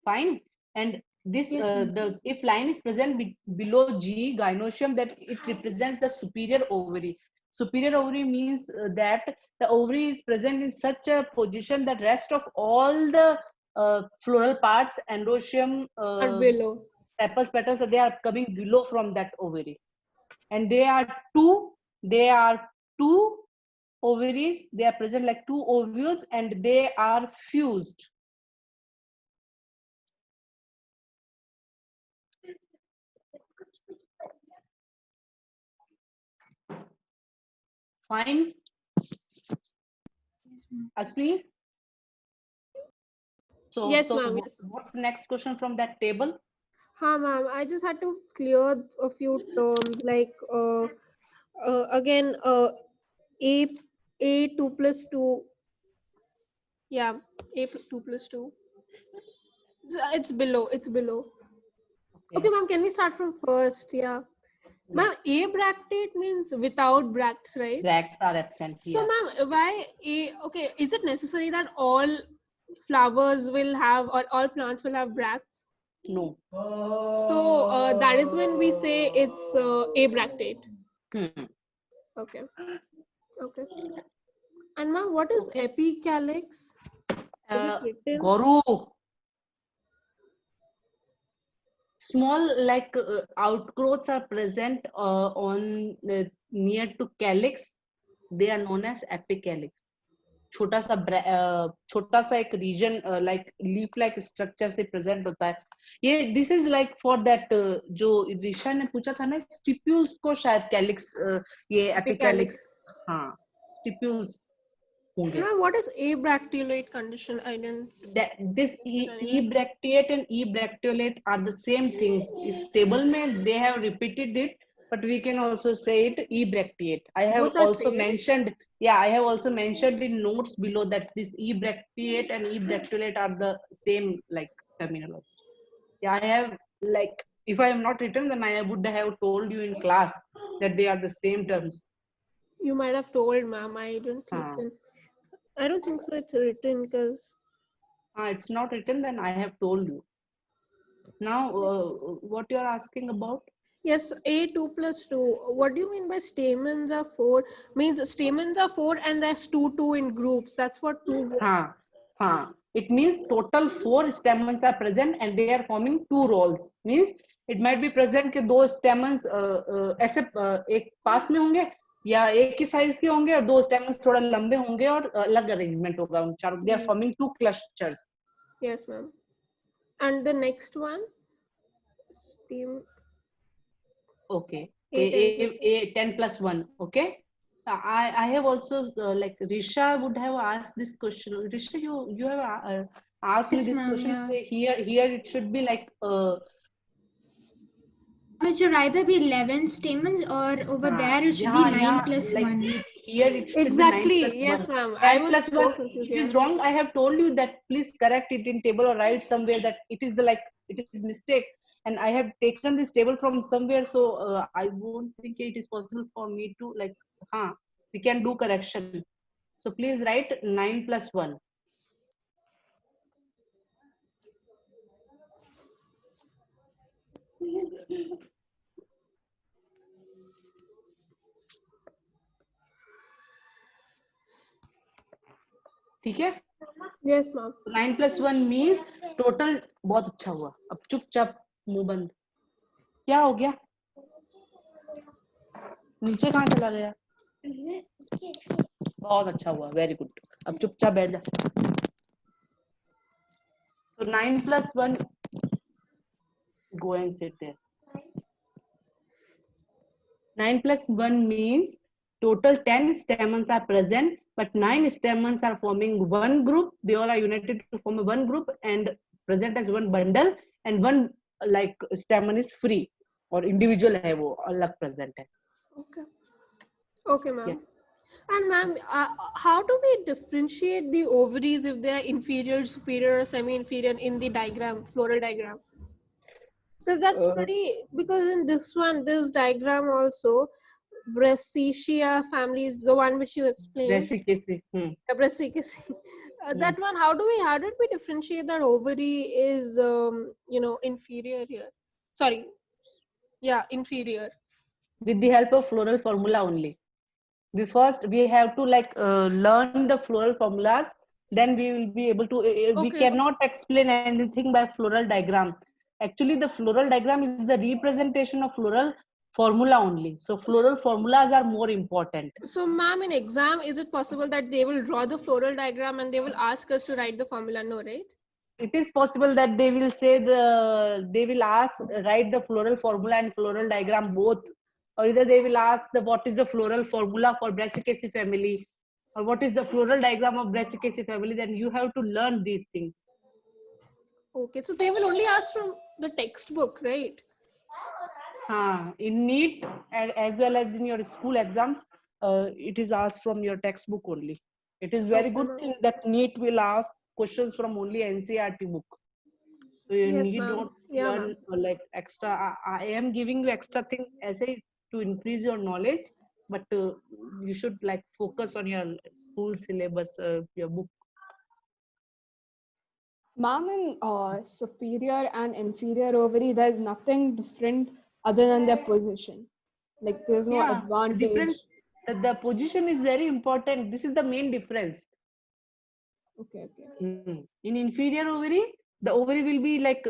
Fine. And this Yes, ma'am. if line is present below G gynoecium, that it represents the superior ovary. Superior ovary means that the ovary is present in such a position that rest of all the floral parts, androecium, Are below. sepals, petals, they are coming below from that ovary. and they are two ovaries. They are present like two ovules, and they are fused. Fine. Yes, ma'am. Asmi? So, Yes, so ma'am. Yes. what's the next question from that table? Ha, ma'am. I just had to clear a few terms like again a a 2 plus 2. Yeah, a 2 plus 2. It's below. It's below. Okay, ma'am. Can we start from first? Yeah. Ma'am, abractate means without bracts, right? Bracts are absent So, here. ma'am, why a? Okay, is it necessary that all flowers will have or all plants will have bracts? No. So that is when we say it's abractate. Hmm. Okay. Okay. And ma'am, what is epicalyx? Is it written? Guru. Small outgrowths are present on near to calyx. They are known as epicalyx. छोटा सा एक region like leaf like structure से present होता है ये. This is like for that जो ऋषा ने पूछा था ना, स्टिप्यूल्स को शायद कैलिक्स ये एपिकैलिक्स. हाँ, स्टिप्यूल्स होंगे. Ma'am, what is abracteolate condition? I didn't. This ebracteate and ebracteolate are the same things. इस table में they have repeated it, but we can also say it ebracteate. I have Both are also same? mentioned, yeah, I have also mentioned in notes below that this ebracteate and ebracteolate are the same like terminology. Yeah, I have like, if I am not written, then I would have told you in class that they are the same terms. You might have told, ma'am. I didn't listen. I don't think so. It's written because. It's not written, then I have told you. Now, what you are asking about? Yes, A2 plus 2. What do you mean by stamens are 4? Means stamens are 4 and there's 2 in groups. That's what 2. It means total 4 stamens are present and they are forming 2 rolls. Means it might be present कि 2 stamens ऐसे एक पास में होंगे या एक ही size के होंगे और 2 stamens थोड़ा लंबे होंगे और अलग अरेंजमेंट होगा उन चारों. They are forming 2 clusters. Yes, ma'am. And the next one? Stem. Okay. A10 10 plus 1. Okay. I have also like Risha would have asked this question. Risha, you have asked me Yes, this ma'am, question. yeah. Here it should be like It should either be 11 stamens or over there it should be 9 plus like 1. here it should Exactly. be 9 plus Yes, 1. ma'am. 10 I was plus so 1. confused. It Yeah. is wrong. I have told you that please correct it in table or write somewhere that it is the like it is mistake. And I have taken this table from somewhere, so I won't think it is possible for me to like, we can do correction. So please write 9 plus 1. ठीक है? Yes, ma'am. 9 plus 1 means total. बहुत अच्छा हुआ. अब चुपचाप मुंह बंद. क्या हो गया? नीचे कहाँ चला गया? बहुत अच्छा हुआ. Very good. अब चुपचाप बैठ जा. So 9 plus 1, go and sit there. 9 plus 1 means total 10 stamens are present, but 9 stamens are forming one group. They all are united to form one group and present as one bundle, and one like stamen is free or individual है वो अलग present है. Okay. Okay, ma'am. Yeah. And ma'am, how do we differentiate the ovaries if they are inferior, superior, or semi-inferior in the diagram, floral diagram? Because that's pretty. Because in this one, this diagram also, Brassicaceae family is the one which you explained. Brassicaceae. Brassicaceae. That one, how did we differentiate that ovary is inferior here? Sorry, yeah, inferior. With the help of floral formula only. We have to like learn the floral formulas, then we will be able to we cannot explain anything by floral diagram. Actually the floral diagram is the representation of floral formula only. So floral formulas are more important. So, ma'am, in exam, is it possible that they will draw the floral diagram and they will ask us to write the formula? No, right? It is possible that they will say they will ask write the floral formula and floral diagram both, or either they will ask what is the floral formula for Brassicaceae family, or what is the floral diagram of Brassicaceae family. Then you have to learn these things. Okay, so they will only ask from the textbook, right? In NEET as well as in your school exams, it is asked from your textbook only. It is very Okay, good ma'am. thing that NEET will ask questions from only NCERT book. So you Yes, need ma'am. not Yeah, learn ma'am. like extra. I am giving you extra thing as a to increase your knowledge, but you should like focus on your school syllabus, your book. Ma'am, in superior and inferior ovary, there's nothing different other than their position. Like there's no Yeah, the advantage. difference. The position is very important. This is the main difference. Okay, okay. In inferior ovary, the ovary will be like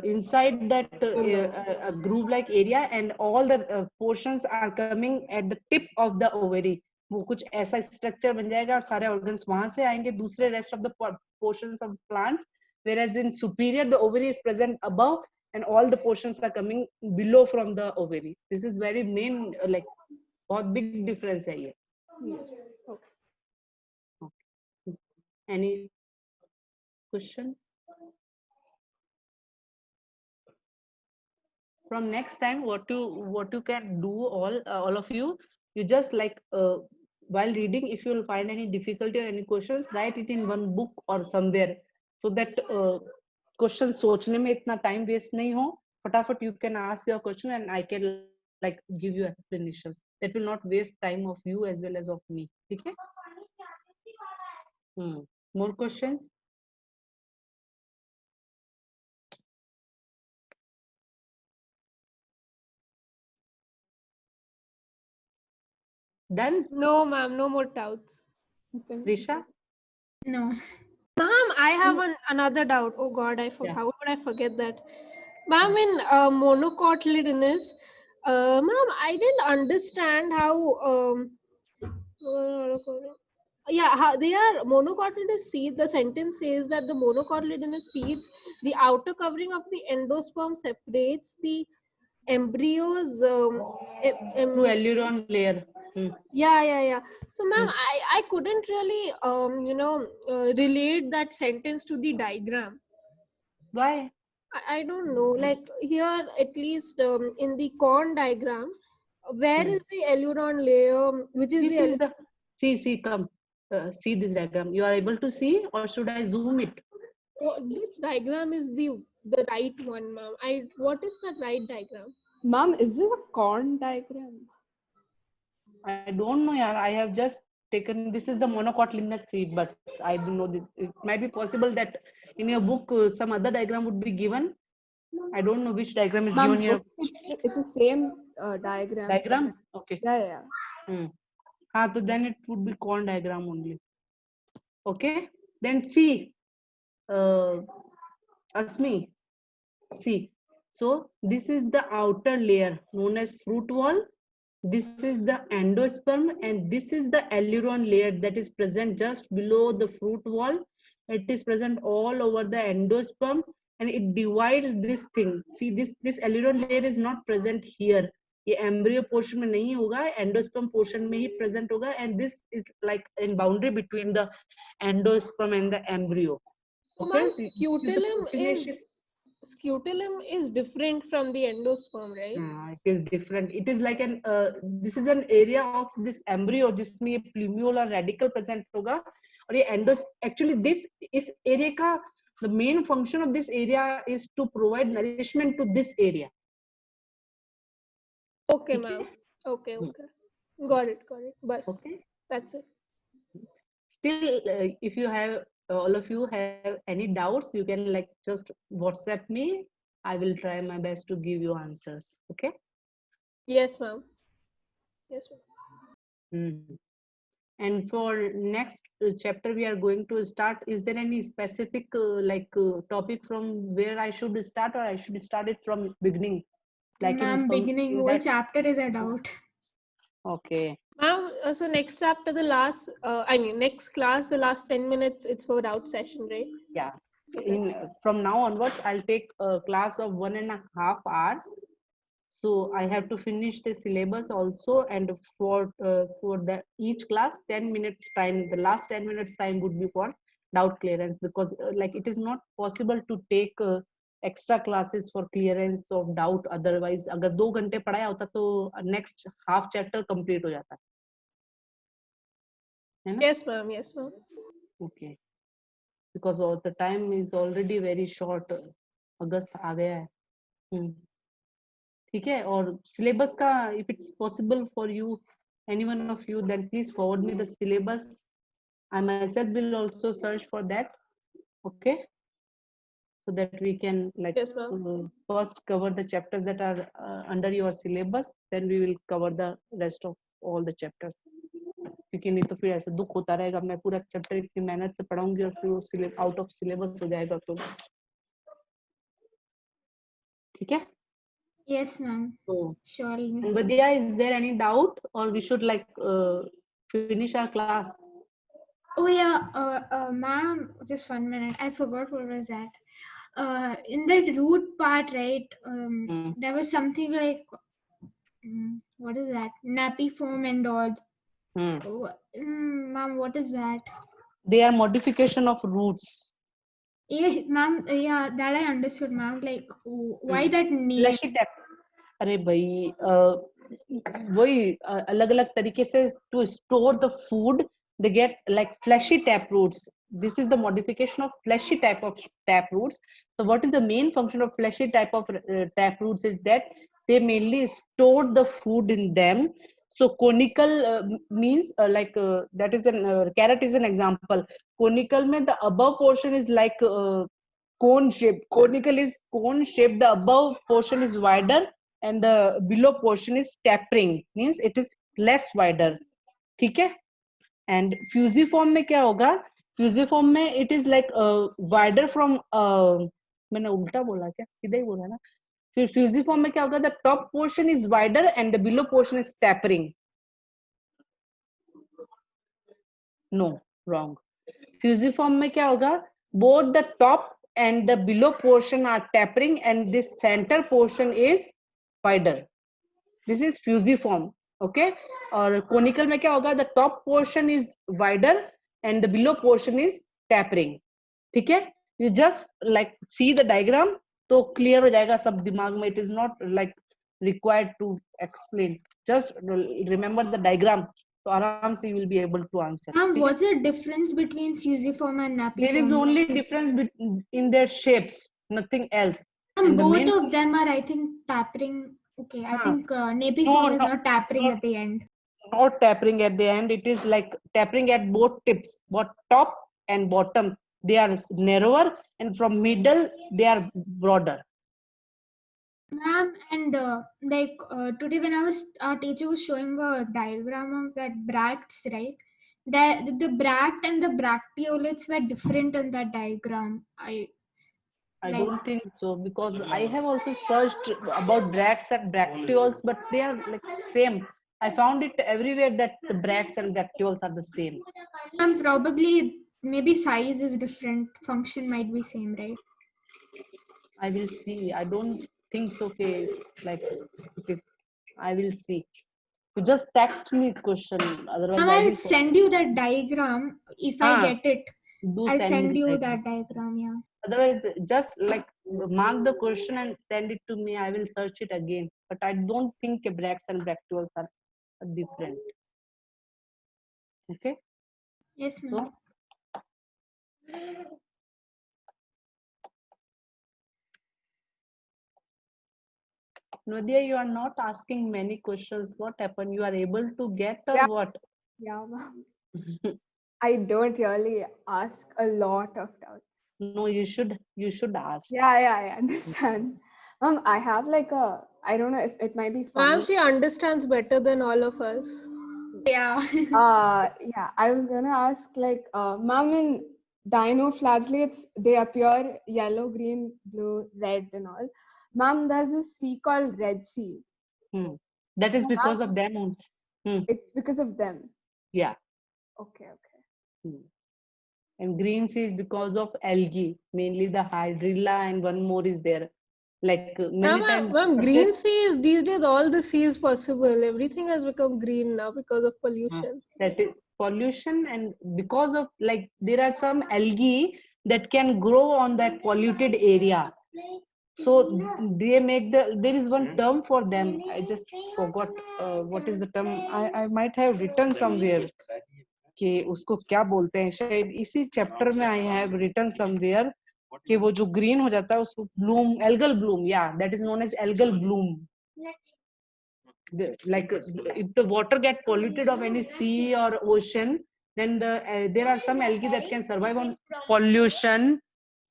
inside that a groove like area, and all the portions are coming at the tip of the ovary. वो कुछ ऐसा structure बन जाएगा और सारे organs वहां से आएंगे दूसरे rest of the portions of plants, whereas in superior the ovary is present above and all the portions are coming below from the ovary. This is very main like बहुत big difference है ये. Yes. Okay. Any question? From next time, what you can do, all of you just like while reading, if you will find any difficulty or any questions, write it in one book or somewhere, so that question सोचने में इतना time waste नहीं हो. फटाफट you can ask your question and I can like give you explanations. That will not waste time of you as well as of me. ठीक है? More questions? Done? No, ma'am, no more doubts. Okay. Risha? No. Ma'am, I have another doubt. Oh God, Yeah. how would I forget that? Ma'am, in monocotyledonous, ma'am, I didn't understand how how they are monocotyledonous seeds. The sentence says that the monocotyledonous seeds, the outer covering of the endosperm separates the embryos. Through aileron layer. Yeah. So, ma'am, I couldn't really relate that sentence to the diagram. Why? I don't know. Like here, at least in the corn diagram, where is the aileron layer? Which is This is the see come see this diagram. You are able to see, or should I zoom it? Which diagram is the right one, ma'am? What is that right diagram? Ma'am, is this a corn diagram? I don't know, yaar. I have just taken this is the monocotyledonous seed, but I don't know. It might be possible that in your book some other diagram would be given. I don't know which diagram is given here. It's the same diagram. Diagram? Okay. Yeah. So then it would be corn diagram only. Okay. Then see, Asmi, see. So this is the outer layer known as fruit wall. This is the endosperm, and this is the aileron layer that is present just below the fruit wall. It is present all over the endosperm, and it divides this thing. See, this aileron layer is not present here. ये embryo portion में नहीं होगा, endosperm portion में ही present होगा, and this is like in boundary between the endosperm and the embryo. Okay, so scutellum is different from the endosperm, right? It is different. It is like an this is an area of this embryo जिसमें ये plumule और radical present होगा, और ये actually this इस area का the main function of this area is to provide nourishment to this area. Okay, ma'am. Okay. Got it. Bas. Okay. That's it. Still, if you have all of you have any doubts, you can like just WhatsApp me. I will try my best to give you answers. Okay. Yes, ma'am. And for next chapter we are going to start, is there any specific topic from where I should start, or I should start it from beginning? Like Ma'am, beginning in whole that, chapter is a doubt. okay. Ma'am, so next chapter, next class, the last 10 minutes, it's for doubt session, right? Yeah. Okay. From now onwards, I'll take a class of 1.5 hours. So I have to finish the syllabus also, and for the each class 10 minutes time, the last 10 minutes time would be for doubt clearance, because like it is not possible to take extra classes for clearance of doubt. Otherwise, अगर 2 घंटे पढ़ाया होता तो next half chapter complete हो जाता है ना? Yes, ma'am. Yes, ma'am. Okay. Because all the time is already very short. अगस्त आ गया है. ठीक है. और सिलेबस का, if it's possible for you, any one of you, then please forward me the syllabus. I myself will also search for that. Okay, so that we can like Yes, ma'am. first cover the chapters that are under your syllabus, then we will cover the rest of all the chapters. क्योंकि नहीं तो फिर ऐसे दुख होता रहेगा, मैं पूरा चैप्टर इतनी मेहनत से पढ़ाऊंगी और फिर वो आउट ऑफ सिलेबस हो जाएगा. तो ठीक है. Yes, ma'am. So Surely. Vidya, is there any doubt, or we should like finish our class? Oh yeah, ma'am, just 1 minute. I forgot what was that. In that root part, right? There was something like, what is that? Nappy foam and all. Ma'am, what is that? They are modification of roots. Yeah, ma'am. Yeah, that I understood, ma'am. Like, why that name? Fleshy tap. अरे भाई वही अलग अलग तरीके से to store the food, they get like fleshy tap roots. This is the modification of fleshy type of tap roots. So what is the main function of fleshy type of tap roots is that they mainly store the food in them. So conical means that is an carrot is an example. Conical mein the above portion is like cone shaped. Conical is cone shaped. The above portion is wider and the below portion is tapering, means it is less wider. ठीक है. And fusiform में क्या होगा? Fusiform में it is like wider from मैंने उल्टा बोला क्या? सीधा ही बोला ना. फिर fusiform में क्या होगा? The top portion is wider and the below portion is tapering. No, wrong. Fusiform में क्या होगा? Both the top and the below portion are tapering and this center portion is wider. This is fusiform. Okay. और conical में क्या होगा? The top portion is wider and the below portion is tapering. ठीक है. You just like see the diagram तो clear हो जाएगा सब दिमाग में. It is not like required to explain. Just remember the diagram. So आराम से you will be able to answer. What's the difference between fusiform and nappy There form? is only difference in their shapes, nothing else. And both of them are, I think, tapering. Okay, I think nappy form is not tapering at the end. Not tapering at the end. It is like tapering at both tips, both top and bottom. They are narrower, and from middle they are broader. Ma'am, and today when our teacher was showing a diagram of that bracts, right? The bract and the bracteolates were different in that diagram. I don't think so, because I have also searched about bracts and bracteoles, but they are like same. I found it everywhere that the bracts and bracteoles are the same. And probably maybe size is different, function might be same, right? I will see. I don't think so. Okay, like it is. I will see. You just text me question. Otherwise, I'll send you that diagram if I get it. I'll send you that diagram. Yeah. Otherwise, just like mark the question and send it to me. I will search it again. But I don't think bracts and bracteoles are different. Okay. Yes, ma'am. Nadia, you are not asking many questions. What happened? You are able to get or what? Yeah, ma'am. I don't really ask a lot of doubts. No, you should ask. Yeah, I understand. I have like I don't know if it might be funny. Ma'am, she understands better than all of us. Yeah. Yeah, I was gonna ask like, ma'am, in dinoflagellates, they appear yellow, green, blue, red and all. Ma'am, there's a sea called Red Sea. That is because of them only. It's because of them. Yeah. Okay. And green sea is because of algae, mainly the hydrilla, and one more is there. Like many times. Ma'am, green seas, these days all the seas possible. Everything has become green now because of pollution. That is pollution, and because of like there are some algae that can grow on that polluted area. So they make there is one term for them. I just forgot what is the term. I might have written somewhere. कि उसको क्या बोलते हैं, शायद इसी chapter में I have written somewhere कि वो जो ग्रीन हो जाता है उसको ब्लूम, एल्गल ब्लूम, या that is known as algal bloom. Like if the water get polluted of any sea or ocean, then there are some algae that can survive on pollution,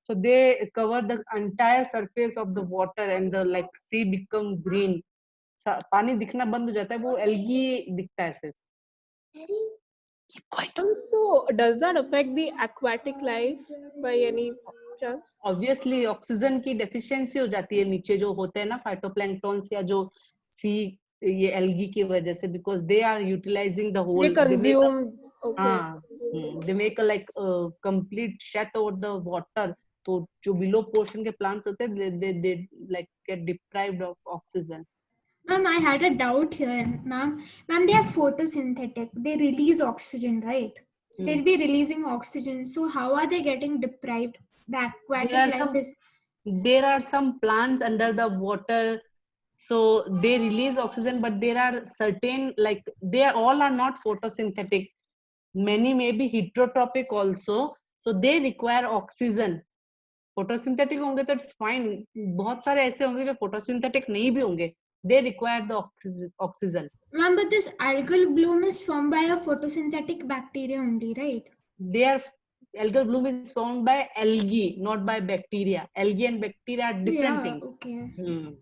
so they cover the entire surface of the water and the like sea become green. पानी दिखना बंद हो जाता है, वो algae दिखता है सिर्फ. So does that affect the aquatic life by any chance? Obviously oxygen की डेफिशिएंसी हो जाती है नीचे जो होते हैं ना फाइटोप्लैंक्टन्स या जो सी ये एल्गी की वजह से, because they are utilizing the whole, They consume. Okay. they make a like complete shed over the water. तो जो below portion के plants होते हैं they like get deprived of oxygen. Ma'am, I had a doubt here, ma'am. Ma'am, they are photosynthetic. They release oxygen, right? So they'll be releasing oxygen. So how are they getting deprived? The aquatic life is. There are some plants under the water, so they release oxygen, but there are certain like they all are not photosynthetic. Many may be heterotrophic also, so they require oxygen. Photosynthetic होंगे तो it's fine. बहुत सारे ऐसे होंगे जो photosynthetic नहीं भी होंगे. They require the oxygen. Ma'am, but this algal bloom is formed by a photosynthetic bacteria only, right? Algal bloom is formed by algae, not by bacteria. Algae and bacteria are different things. Okay.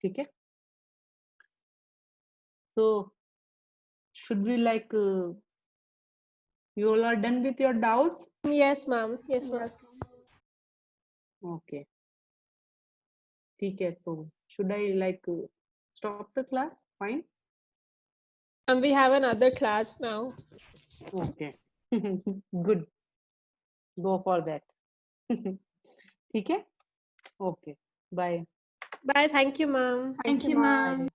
ठीक है. So should we like you all are done with your doubts? Yes, ma'am. Yes, ma'am. Okay. ठीक है, तो should I like stop the class? Fine. And we have another class now. Okay. Good. Go for that. ठीक है? Okay. Bye. Bye. Thank you, ma'am. Thank you, ma'am.